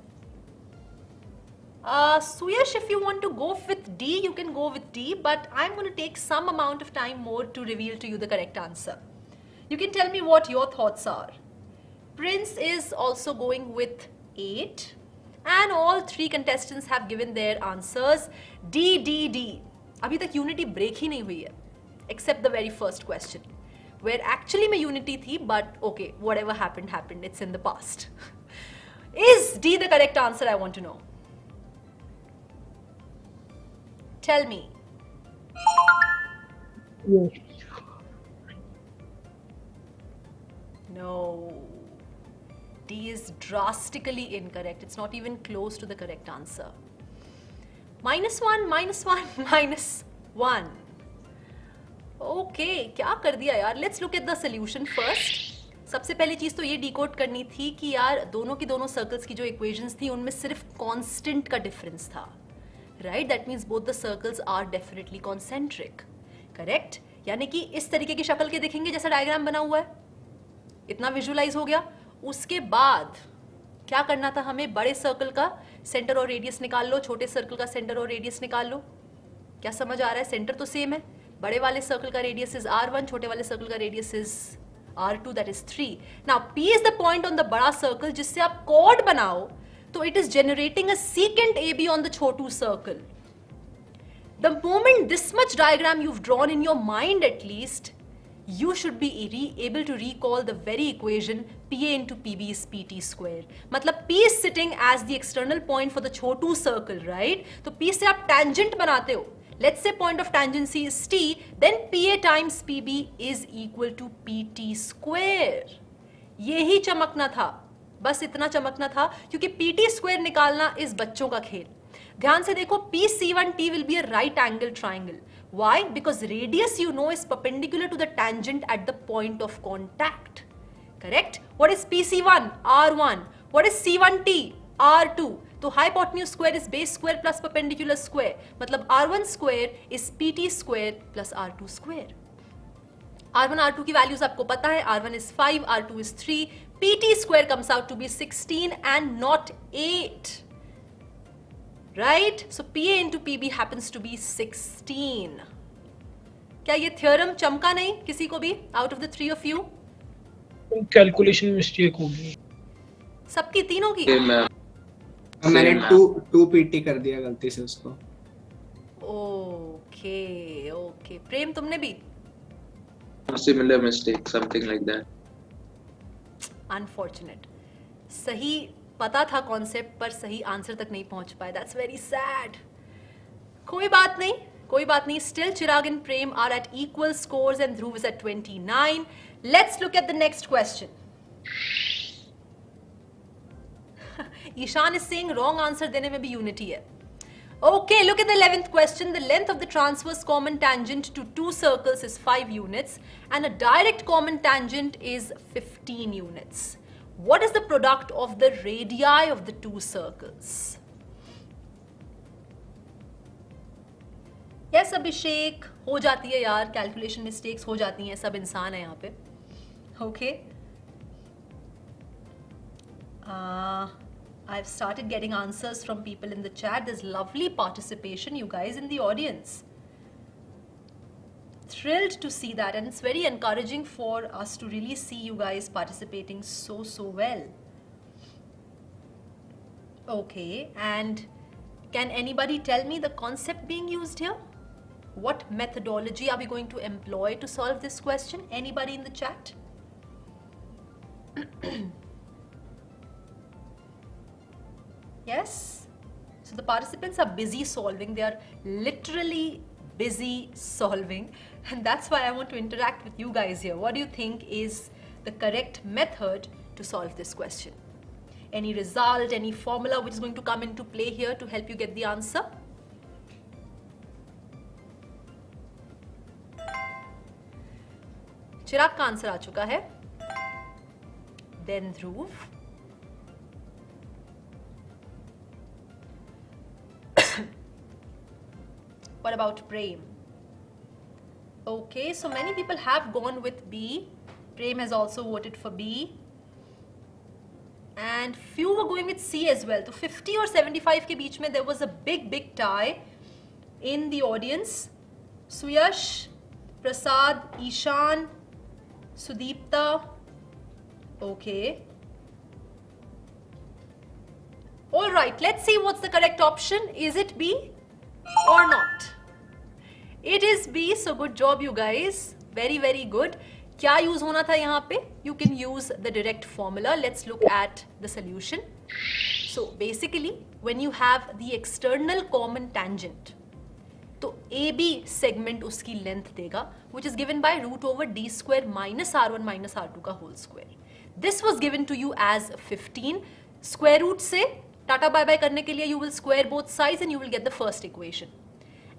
Suyash, if you want to go with D, you can go with D, but I'm going to take some amount of time more to reveal to you the correct answer. You can tell me what your thoughts are. Prince is also going with 8, and all 3 contestants have given their answers. D. अभी तक unity break ही नहीं हुई है, except the very first question, where actually में unity थी, but okay, whatever happened, it's in the past. Is D the correct answer? I want to know. Tell me.
Yes.
No. D is drastically incorrect. It's not even close to the correct answer. -1. Okay, क्या कर दिया यार? Let's look at the solution first. सबसे पहली चीज तो ये decode करनी थी कि यार दोनों की दोनों सर्कल्स की जो इक्वेशंस थी उनमें सिर्फ कांस्टेंट का डिफरेंस था. Right? That means both the circles are definitely concentric. Correct? यानी कि इस तरीके की शक्ल के दिखेंगे जैसा डायग्राम बना हुआ है. इतना विजुअलाइज हो गया. उसके बाद क्या करना था हमें? बड़े सर्कल का सेंटर और रेडियस निकाल लो, छोटे सर्कल का सेंटर और रेडियस निकाल लो. क्या समझ आ रहा है? सेंटर तो सेम है. बड़े वाले सर्कल का रेडियस इज R1, छोटे वाले सर्कल का radius is R2, that is 3. Now P is the point on the बड़ा सर्कल जिससे आप कॉर्ड बनाओ, तो it is generating a secant AB on the Chhotu circle. The moment this much diagram you've drawn in your mind at least, you should be able to recall the very equation PA into PB is PT square. मतलब P is sitting as the external point for the Chhotu circle, right? तो P से आप tangent बनाते हो. Let's say point of tangency is T, then PA times PB is equal to PT square. यही चमकना था. बस इतना चमकना था, क्योंकि PT स्क्वायर निकालना इस बच्चों का खेल. ध्यान से देखो, PC1T will be a right angle triangle. Why? Because radius you know is perpendicular to the tangent at the point of contact. Correct? What is PC1? R1. What is C1T? R2. तो hypotenuse square is base square plus perpendicular square. मतलब R1 square is PT square plus R2 square. R1, R2 की values आपको पता है. R1 is 5, R2 is 3. PT square comes out to be 16 and not 8. Right? So PA into PB happens to be 16. क्या ये theorem चमका नहीं किसी को भी out of the 3 of you?
Calculation mistake होगी.
सबकी तीनों की?
मैंने 2 PT कर दिया गलती से उसको.
Okay. प्रेम तुमने भी?
Similar mistake, something like that.
Unfortunate. सही पता था कॉन्सेप्ट पर सही आंसर तक नहीं पहुंच पाए. That's very sad. कोई बात नहीं. कोई बात नहीं, still Chirag and Prem are at equal scores and Dhruv is at 29. Let's look at the next question. Ishan is saying wrong answer देने में भी unity है. Okay, look at the 11th question. The length of the transverse common tangent to two circles is 5 units and a direct common tangent is 15 units. What is the product of the radii of the two circles? Yes, Abhishek, हो जाती है यार, calculation mistakes हो जाती हैं, सब इंसान है यहाँ पे. Okay. I've started getting answers from people in the chat. There's lovely participation, you guys in the audience. Thrilled to see that, and it's very encouraging for us to really see you guys participating so well. Okay, and can anybody tell me the concept being used here? What methodology are we going to employ to solve this question? Anybody in the chat? Yes? So the participants are busy solving. They are literally busy solving. And that's why I want to interact with you guys here. What do you think is the correct method to solve this question? Any result, any formula which is going to come into play here to help you get the answer? चिराग का answer आ चुका है. Then Dhruv. What about Prem? Okay, so many people have gone with B. Prem has also voted for B. And few were going with C as well. So 50 or 75 के बीच में there was a big tie in the audience. Suyash, Prasad, Ishan, Sudeepta. Okay. All right, let's see what's the correct option. Is it B or not? It is B, so good job you guys. Very good. क्या use होना था यहाँ पे? You can use the direct formula. Let's look at the solution. So basically, when you have the external common tangent, तो AB segment उसकी length देगा, which is given by root over d square minus r1 minus r2 का whole square. This was given to you as 15. Square root से tata bye bye करने के लिए you will square both sides and you will get the first equation.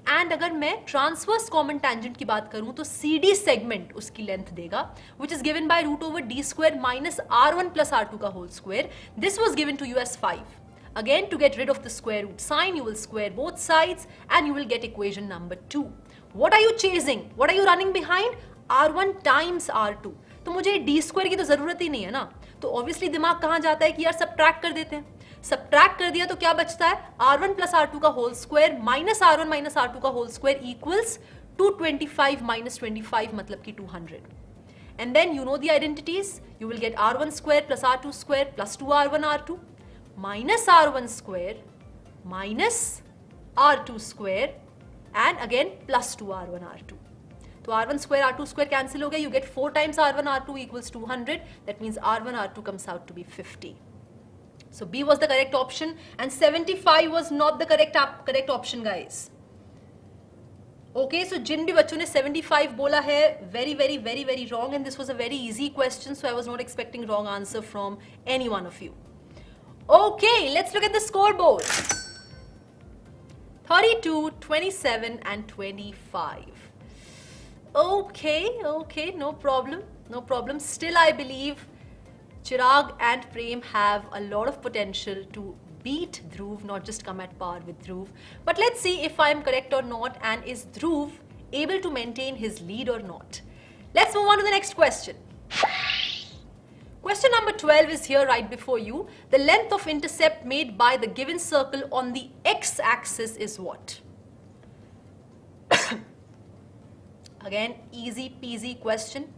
And अगर मैं transverse common tangent की बात करूं तो CD segment उसकी length देगा, which is given by root over d square minus r1 plus r2 का whole square. This was given to you as 5. Again, to get rid of the square root sign, you will square both sides and you will get equation number 2. What are you chasing? What are you running behind? R1 times R2. तो मुझे d square की तो जरूरत ही नहीं है ना. तो obviously दिमाग कहाँ जाता है कि यार subtract कर देते हैं. Subtract कर दिया तो क्या बचता है? R1 plus R2 का whole square minus R1 minus R2 का whole square equals 225 minus 25 मतलब कि 200. And then you know the identities. You will get R1 square plus R2 square plus 2R1 R2 minus R1 square minus R2 square and again plus 2R1 R2. So R1 square R2 square cancel हो गया. You get 4 times R1 R2 equals 200. That means R1 R2 comes out to be 50. So B was the correct option and 75 was not the correct option, guys. Okay, so जिन भी बच्चों ने 75 बोला है, very wrong, and this was a very easy question, so I was not expecting wrong answer from any one of you. Okay, let's look at the scoreboard. 32, 27 and 25. Okay, no problem. Still I believe Chirag and Prem have a lot of potential to beat Dhruv, not just come at par with Dhruv. But let's see if I am correct or not, and is Dhruv able to maintain his lead or not. Let's move on to the next question. Question number 12 is here right before you. The length of intercept made by the given circle on the x-axis is what? Again, easy peasy question.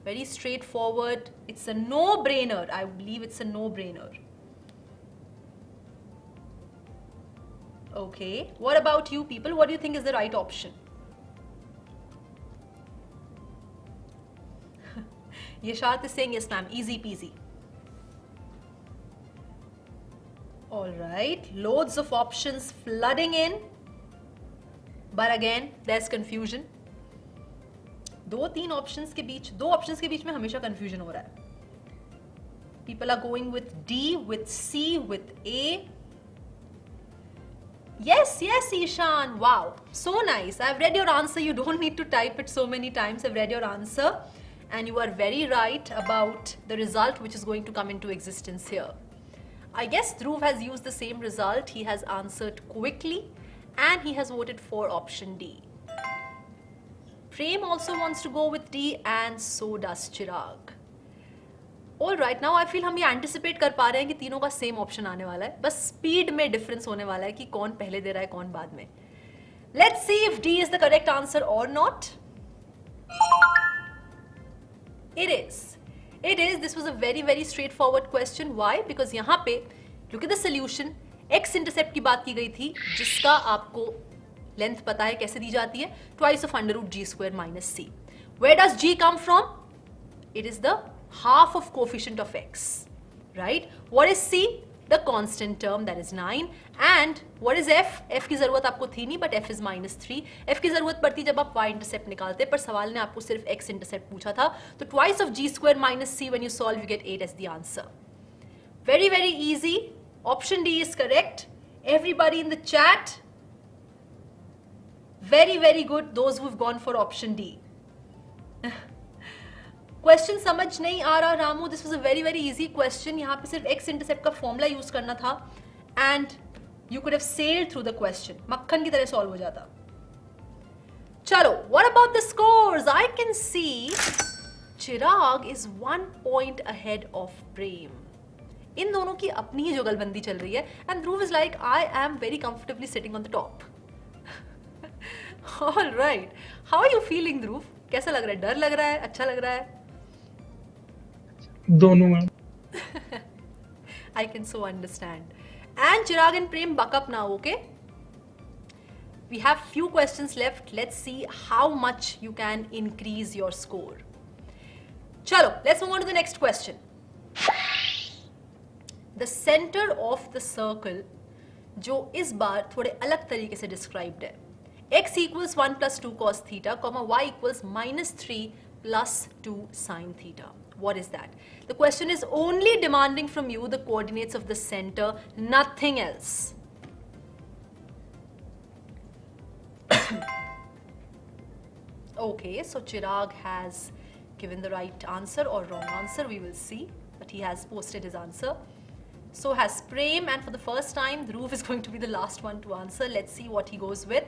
Very straightforward. It's a no-brainer. I believe it's a no-brainer. Okay. What about you people? What do you think is the right option? Yashat is saying yes, ma'am. Easy peasy. All right. Loads of options flooding in. but again there's confusion. दो options के बीच में हमेशा confusion हो रहा है. People are going with D, with C, with A. Yes, Ishan. Wow, so nice. I've read your answer. You don't need to type it so many times. I've read your answer, and you are very right about the result which is going to come into existence here. I guess Dhruv has used the same result. He has answered quickly, and he has voted for option D. Prem also wants to go with D, and so does Chirag. All right, now I feel हम ये anticipate कर पा रहे हैं कि तीनों का same option आने वाला है. बस speed में difference होने वाला है कि कौन पहले दे रहा है कौन बाद में. Let's see if D is the correct answer or not. It is. This was a very straightforward question. Why? Because यहाँ पे look at the solution. X intercept की बात की गई थी, जिसका आपको लेंथ पता है कैसे दी जाती है, twice of under root g square minus c. Where does g come from? It is the half of coefficient of x, right? What is c? The constant term, that is 9. And what is f? f की जरूरत आपको थी नहीं, but f is minus 3. f की जरूरत पड़ती जब आप y intercept निकालते, पर सवाल ने आपको सिर्फ x intercept पूछा था, तो twice of g square minus c, when you solve you get 8 as the answer. Very easy. Option D is correct. Everybody in the chat, very good. Those who've gone for option D. Question समझ नहीं आ रहा Ramu. This was a very easy question. यहाँ पे सिर्फ x intercept का formula use करना था, and you could have sailed through the question. मक्खन की तरह solve हो जाता. चलो, what about the scores? I can see Chirag is 1 point ahead of Prem. इन दोनों की अपनी ही जुगलबंदी चल रही है, and Dhruv is like, I am very comfortably sitting on the top. All right. How are you feeling, Dhruv? कैसा लग रहा है? डर लग रहा है? अच्छा लग रहा है?
दोनों ma'am.
I can so understand. And Chirag and Prem, buck up now, okay? We have few questions left. Let's see how much you can increase your score. Chalo, let's move on to the next question. The center of the circle, जो इस बार थोड़े अलग तरीके से described है. X equals 1 plus 2 cos theta, y equals minus 3 plus 2 sin theta. What is that? The question is only demanding from you the coordinates of the center, nothing else. Okay, so Chirag has given the right answer or wrong answer, we will see, but he has posted his answer. So has Prem, and for the first time, Dhruv is going to be the last one to answer. Let's see what he goes with.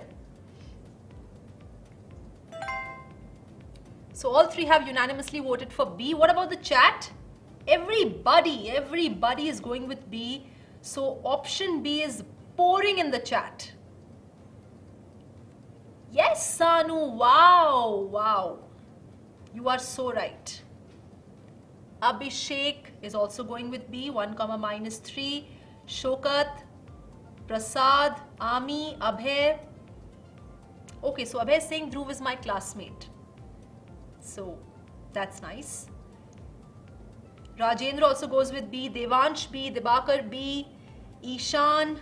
So all three have unanimously voted for B. What about the chat? Everybody is going with B. So option B is pouring in the chat. Yes, Sanu. Wow. You are so right. Abhishek is also going with B, 1 comma minus 3. Shokat, Prasad, Ami, Abhay. Okay, so Abhay is saying Dhruv is my classmate. So that's nice. Rajendra also goes with B, Devansh B, Debakar B, Ishan.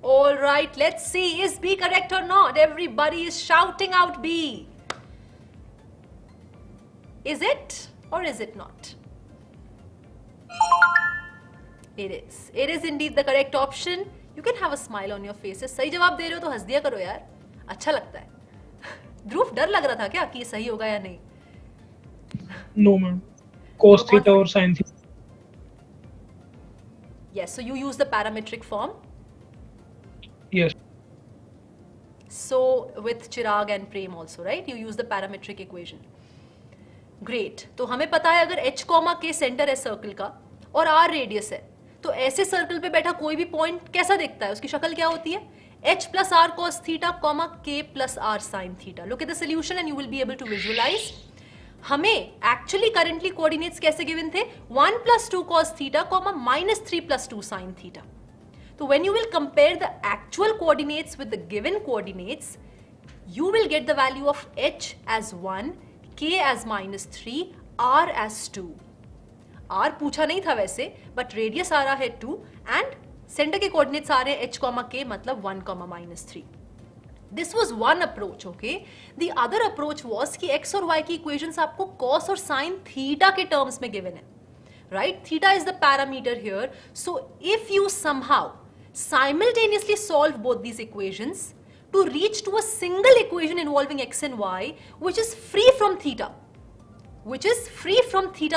All right, let's see, is B correct or not? Everybody is shouting out B. Is it or is it not? It is. It is indeed the correct option. You can have a smile on your faces. सही जवाब दे रहे हो तो हंस दिया करो यार. अच्छा लगता है. ध्रुव डर लग रहा था क्या कि ये सही होगा या नहीं?
No ma'am. Cos theta or sin theta.
Yes, so you use the parametric form.
Yes.
So with Chirag and Prem also, right? You use the parametric equation. Great. तो हमें पता है अगर h, k सेंटर है circle का और r radius है, तो ऐसे सर्कल पे बैठा कोई भी पॉइंट कैसा दिखता है? उसकी शक्ल क्या होती है? h plus r cos theta, k plus r sin theta. Look at the solution and you will be able to visualize. हमें actually currently coordinates कैसे given थे? 1 plus 2 cos theta, minus 3 plus 2 sin theta. So when you will compare the actual coordinates with the given coordinates, you will get the value of h as 1, k as minus 3, r as 2. r पूछा नहीं था वैसे, but radius आ रहा है 2 and center के coordinates आ रहे हैं h, k मतलब 1, minus 3. This was one approach, okay? The other approach was कि x और y की equations आपको cos और sin theta के terms में given है, right? Theta is the parameter here. So if you somehow simultaneously solve both these equations to reach to a single equation involving x and y, which is free from theta,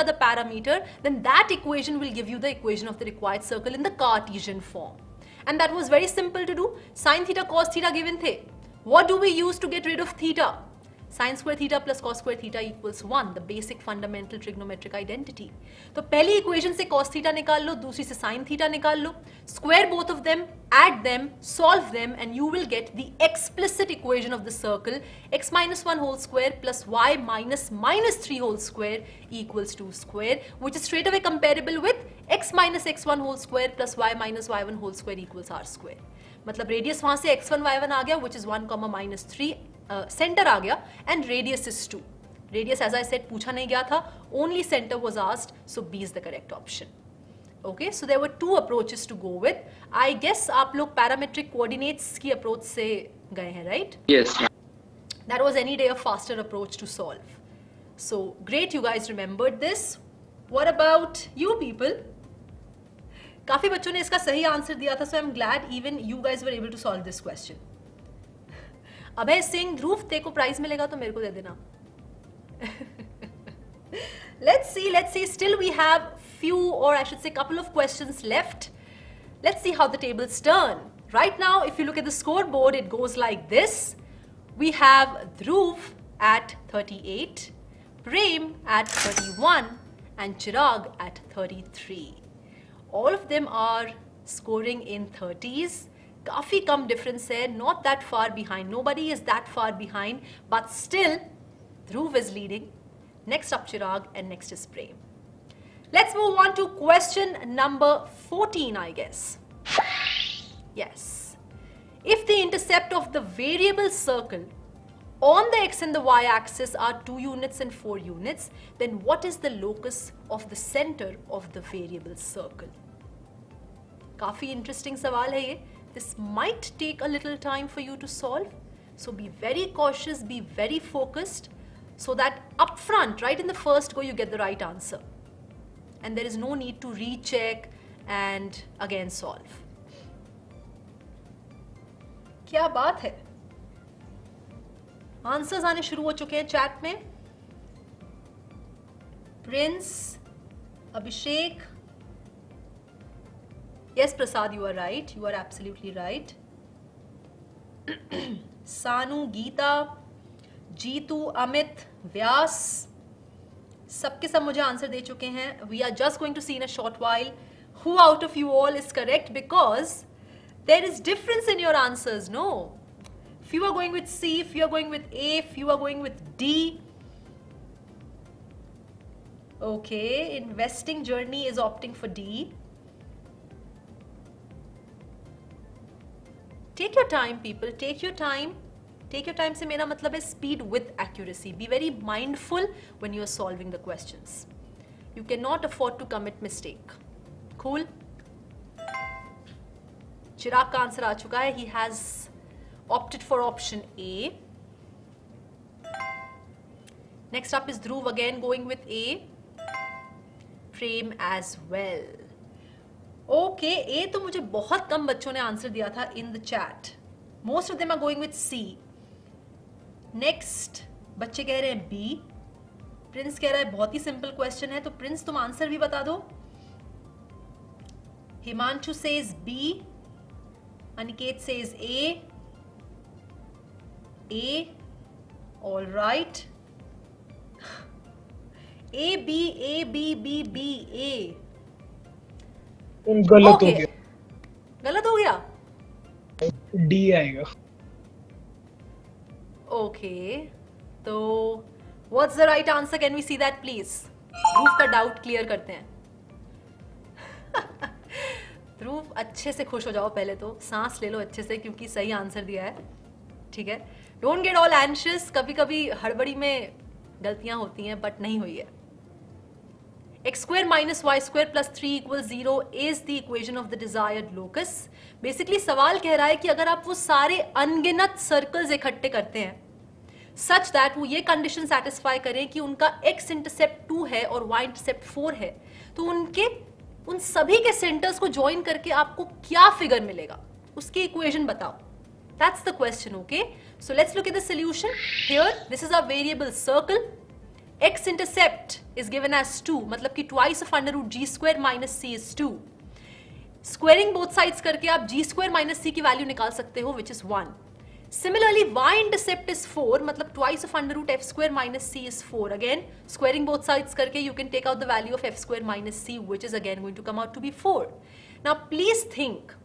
the parameter, then that equation will give you the equation of the required circle in the Cartesian form. And that was very simple to do. Sin theta, cos theta given the. What do we use to get rid of theta? Sin square theta plus cos square theta equals 1, the basic fundamental trigonometric identity. तो पहली equation से cos theta निकाल लो, दूसरी से sin theta निकाल लो, square both of them, add them, solve them, and you will get the explicit equation of the circle x minus 1 whole square plus y minus 3 whole square equals 2 square, which is straight away comparable with x minus x1 whole square plus y minus y1 whole square equals r square. मतलब radius वहां से x1 y1 आ गया, which is 1, -3, centre आ गया, and radius is 2. Radius as I said पूछा नहीं गया था, only centre was asked, so B is the correct option. Okay, so there were two approaches to go with. I guess आप लोग parametric coordinates की approach से गए हैं, right?
Yes.
That was any day a faster approach to solve. So great, you guys remembered this. What about you people? काफी बच्चों ने इसका सही आंसर दिया था, so I'm glad even you guys were able to solve this question. Abhay Singh, ध्रुव ते को prize मिलेगा तो मेरे को दे देना. Let's see. Still we have few, or I should say couple of questions left. Let's see how the tables turn. Right now, if you look at the scoreboard, it goes like this. We have Dhruv at 38, Prem at 31, and Chirag at 33. All of them are scoring in 30s. काफी कम difference है, not that far behind. Nobody is that far behind, but still, Dhruv is leading. Next up Chirag, and next is Prem. Let's move on to question number 14, I guess. Yes. If the intercept of the variable circle on the x and the y axis are 2 units and 4 units, then what is the locus of the center of the variable circle? काफी interesting सवाल है ये. This might take a little time for you to solve, so be very cautious, be very focused, so that up front, right in the first go, you get the right answer, and there is no need to recheck and again solve. क्या बात है, answers आने शुरू हो चुके हैं chat में. Prince, Abhishek, yes Prasad, you are right, you are absolutely right. सानू, गीता, जीतू, अमित, व्यास, सबके सब मुझे आंसर दे चुके हैं. We are just going to see in a short while who out of you all is correct, because there is difference in your answers, no? If you are going with C, if you are going with A, if you are going with D. Okay, investing journey is opting for D. Take your time, people, take your time. Take your time से मेरा मतलब है speed with accuracy. Be very mindful when you are solving the questions. You cannot afford to commit mistake. Cool? चिराग का answer आ चुका है. He has opted for option A. Next up is Dhruv, again going with A. Prem as well. Okay, A तो मुझे बहुत कम बच्चों ने answer दिया था in the chat. Most of them are going with C. Next, बच्चे कह रहे हैं B. प्रिंस कह रहा है बहुत ही सिंपल क्वेश्चन है, तो प्रिंस तुम आंसर भी बता दो. Himanshu says B. Aniket says A. A. All right. A, B, A, B, B, B, A.
गलत हो गया.
गलत हो गया.
D आएगा.
Okay. तो what's the right answer? Can we see that please? ध्रुव का डाउट क्लियर करते हैं. ध्रुव अच्छे से खुश हो जाओ, पहले तो सांस ले लो अच्छे से, क्योंकि सही आंसर दिया है. ठीक है, डोंट गेट ऑल एंशियस. कभी कभी हड़बड़ी में गलतियां होती हैं, बट नहीं हुई है. x square minus y square plus 3 equals 0 is the equation of the desired locus. Basically सवाल कह रहा है कि अगर आप वो सारे अनगिनत सर्कल्स इकट्ठे करते हैं सच दैट वो ये कंडीशन सेटिस्फाई करें कि उनका x इंटरसेप्ट 2 है और y इंटरसेप्ट 4 है, तो उन सभी के सेंटर्स को ज्वाइन करके आपको क्या फिगर मिलेगा, उसकी इक्वेशन बताओ. That's the question, okay? So let's look at the solution. Here, this is our variable circle. X intercept is given as 2, मतलब कि twice of under root g square minus c is 2. Squaring both sides करके आप g square minus c की value निकाल सकते हो, which is 1. Similarly, y intercept is 4, मतलब twice of under root f square minus c is 4. Again, squaring both sides करके you can take out the value of f square minus c, which is again going to come out to be 4. Now, please think,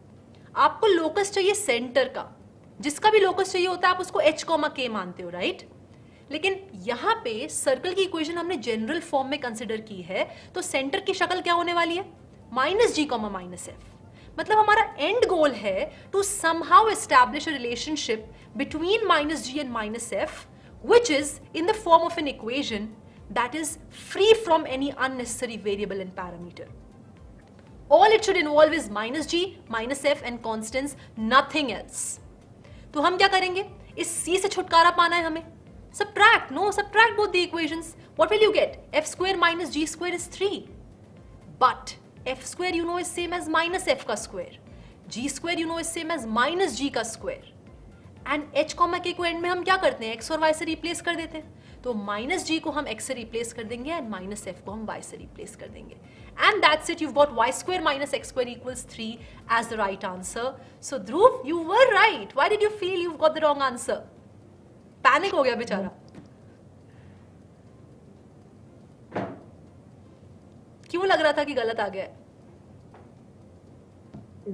आपको locus चाहिए center का. जिसका भी locus चाहिए होता है आप उसको h, k मानते हो, राइट? लेकिन यहाँ पे सर्कल की इक्वेशन हमने जनरल फॉर्म में कंसिडर की है, तो सेंटर की शक्ल क्या होने वाली है? Minus G comma minus F. मतलब हमारा एंड गोल है to somehow establish a relationship between minus G and minus F, which is in the form of an equation that is free from any unnecessary variable and parameter. All it should involve is minus g, minus f and constants, nothing else. तो हम क्या करेंगे? इस c से छुटकारा पाना है हमें. Subtract both the equations. What will you get? F square minus g square is 3. But f square you know is same as minus f का square. G square you know is same as minus g का square. And h, k को and में हम क्या करते हैं? x और y से रिप्लेस कर देते हैं. तो माइनस g को हम x से रिप्लेस कर देंगे एंड माइनस f को हम y से रिप्लेस कर देंगे. And that's it. You've got y square minus x square equals 3 as the right answer. So Dhruv, you were right. Why did you feel you've got the wrong answer? Panic हो गया बेचारा. क्यों लग रहा था कि गलत आ गया है?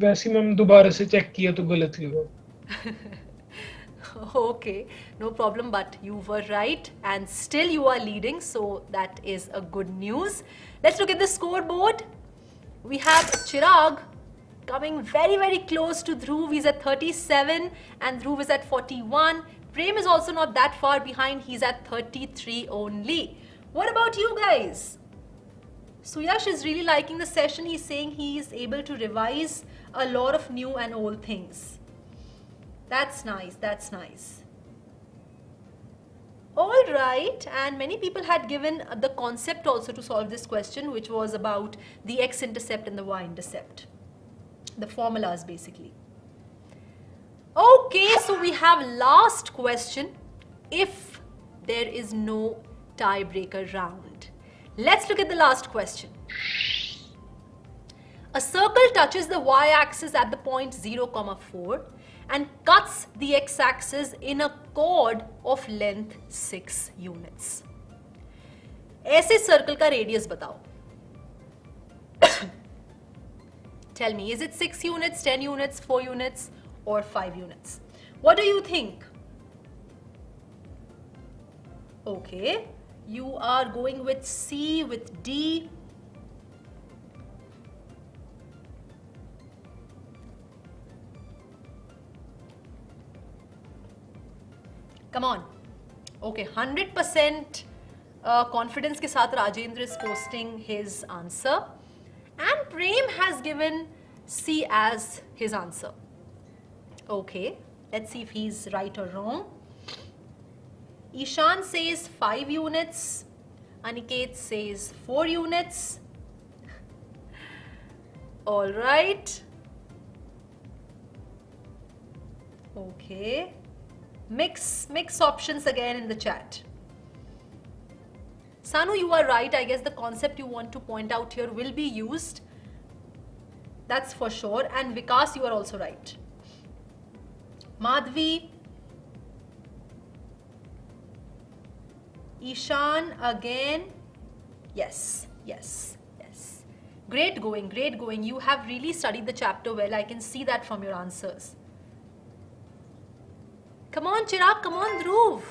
वैसे मैम दोबारा से चेक किया तो गलत ही हुआ.
Okay, no problem, but you were right and still you are leading, so that is a good news. Let's look at the scoreboard. We have Chirag coming very, very close to Dhruv. He's at 37 and Dhruv is at 41. Prem is also not that far behind. He's at 33 only. What about you guys? Suyash is really liking the session. He's saying he is able to revise a lot of new and old things. That's nice, that's nice. All right, and many people had given the concept also to solve this question, which was about the x-intercept and the y-intercept. The formulas basically. Okay, so we have last question if there is no tiebreaker round. Let's look at the last question. A circle touches the y-axis at the point 0, 4 and cuts the x-axis in a chord of length 6 units. ऐसे circle का radius बताओ. Tell me, is it 6 units, 10 units, 4 units or 5 units? What do you think? Okay, you are going with C, with D. Come on. Okay, 100% confidence के साथ Rajendra is posting his answer. And Prem has given C as his answer. Okay, let's see if he's right or wrong. Ishan says 5 units. Aniket says 4 units. All right. Okay. Mix options again in the chat. Sanu, you are right. I guess the concept you want to point out here will be used. That's for sure. And Vikas, you are also right. Madhvi. Ishan again. Yes. Great going. You have really studied the chapter well. I can see that from your answers. Come on, Chirag. Come on, Dhruv.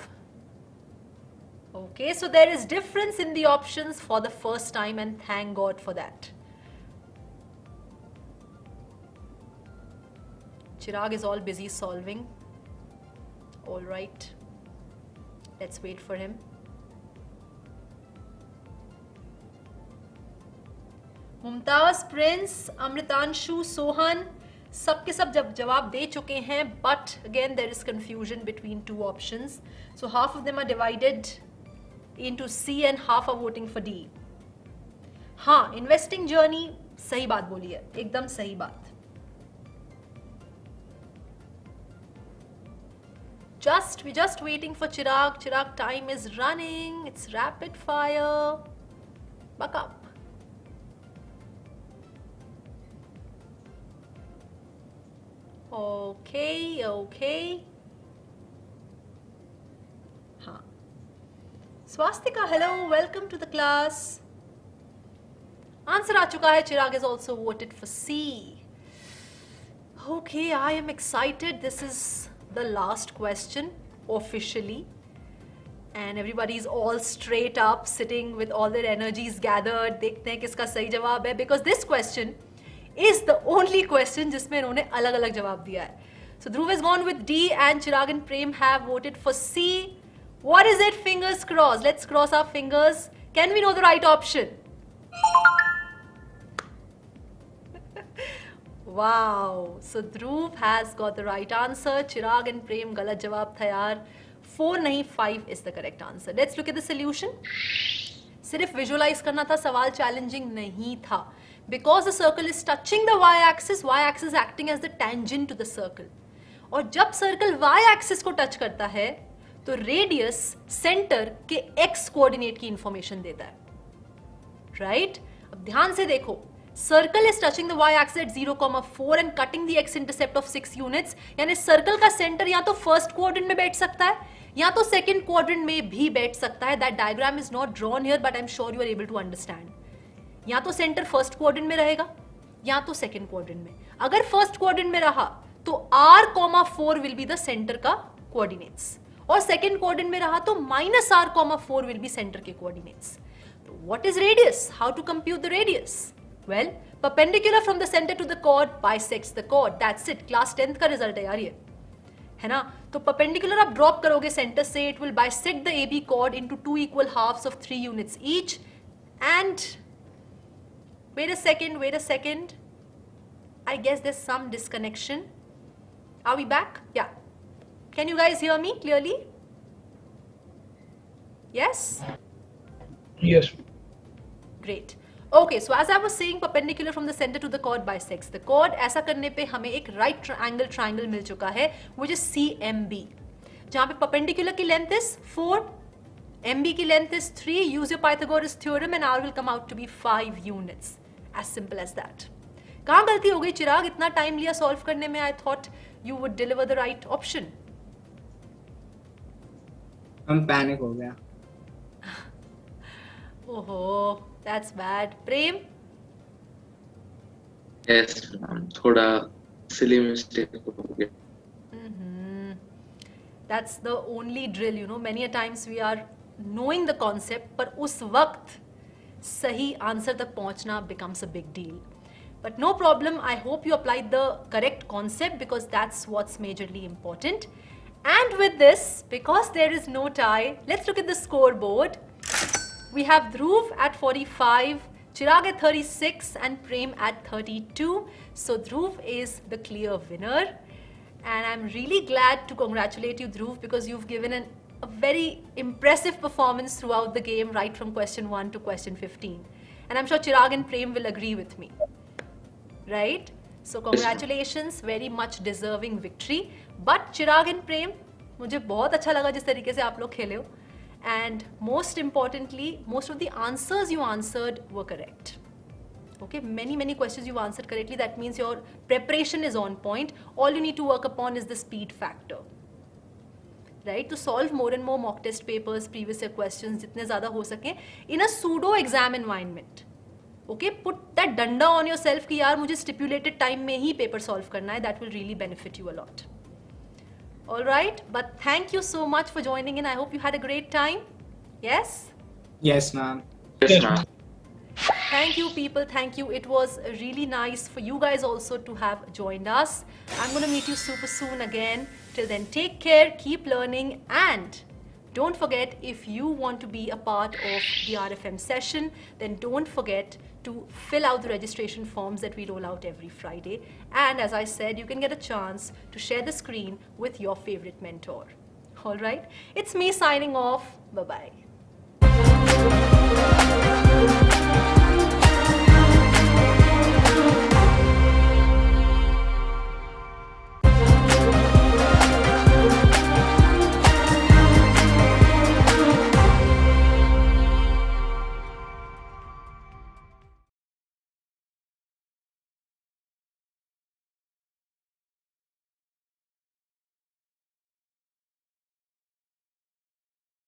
Okay, so there is difference in the options for the first time and thank God for that. Chirag is all busy solving. All right. Let's wait for him. Mumtaz, Prince, Amritanshu, Sohan, सबके सब जब जवाब दे चुके हैं, but again there is confusion between two options. So half of them are divided into C and half are voting for D. हाँ, investing journey सही बात बोली है, एकदम सही बात. We're just waiting for Chirag. Chirag, time is running. It's rapid fire. Buck up. Okay. Haan. Swastika, hello. Welcome to the class. Answer aa chuka hai. Chirag has also voted for C. Okay, I am excited. This is the last question officially, and everybody is all straight up sitting with all their energies gathered. देखते हैं किसका सही जवाब है, because this question is the only question जिसमें इन्होंने अलग-अलग जवाब दिया है. So Dhruv has gone with D and Chirag and Prem have voted for C. What is it? Fingers crossed. Let's cross our fingers. Can we know the right option? Wow. So Dhruv has got the right answer. Chirag and Prem galat jawab tha yaar. 4 nahi 5 is the correct answer. Let's look at the solution. सिर्फ visualize करना था, सवाल challenging नहीं था. Because the circle is touching the y-axis acting as the tangent to the circle. और जब circle y-axis को touch करता है, तो radius center के x coordinate की information देता है. Right? अब ध्यान से देखो. Circle is touching the y-axis at 0,4 and cutting the x-intercept of 6 units. यानी circle का center या तो first quadrant में बैठ सकता है, या तो second quadrant में भी बैठ सकता है. That diagram is not drawn here, but I'm sure you are able to understand. या तो center first quadrant में रहेगा, या तो second quadrant में. अगर first quadrant में रहा, तो r,4 will be the center का coordinates. और second quadrant में रहा, तो -r,4 will be center के coordinates. What is radius? How to compute the radius? Well, perpendicular from the center to the chord bisects the chord. That's it. Class 10th का result है यार ये, है ना? तो perpendicular आप drop करोगे center से, it will bisect the AB chord into 2 equal halves of 3 units each. And wait a second. I guess there's some disconnection. Are we back? Yeah. Can you guys hear me clearly? Yes?
Yes.
Great. Okay, so as I was saying, perpendicular from the center to the chord bisects the chord. ऐसा करने पे हमें एक right triangle मिल चुका है, which is CMB. जहाँ पे perpendicular की length is 4, MB की length is 3. Use your Pythagoras theorem and R will come out to be 5 units. As simple as that. कहाँ गलती हो गई चिराग? इतना time लिया solve करने में. I thought you would deliver the right option.
हम panic हो गया.
Oh, that's bad. Prem?
Yes, थोड़ा silly mistake हो गया.
That's the only drill, you know. Many a times we are knowing the concept, पर उस वक्त सही आंसर तक पहुंचना becomes a big deal. But no problem. I hope you applied the correct concept, because that's what's majorly important. And with this, because there is no tie, let's look at the scoreboard. We have Dhruv at 45, Chirag at 36 and Prem at 32. So Dhruv is the clear winner. And I'm really glad to congratulate you, Dhruv, because you've given a very impressive performance throughout the game, right from question 1 to question 15. And I'm sure Chirag and Prem will agree with me. Right? So congratulations, very much deserving victory. But Chirag and Prem, मुझे बहुत अच्छा लगा जिस तरीके से आप लोग खेले हो. And most importantly, most of the answers you answered were correct. Okay, many questions you answered correctly. That means your preparation is on point. All you need to work upon is the speed factor. Right? To solve more and more mock test papers, previous year questions, जितने ज़्यादा हो सके in a pseudo exam environment. Okay, put that danda on yourself कि यार मुझे stipulated time में ही paper solve करना है. That will really benefit you a lot. All right, but thank you so much for joining in. I hope you had a great time. Yes?
Yes, ma'am.
Yes, ma'am.
Thank you, people. Thank you. It was really nice for you guys also to have joined us. I'm going to meet you super soon again. Till then, take care, keep learning, and don't forget, if you want to be a part of the RFM session, then don't forget to fill out the registration forms that we roll out every Friday. And as I said, you can get a chance to share the screen with your favorite mentor. All right, it's me signing off. Bye-bye.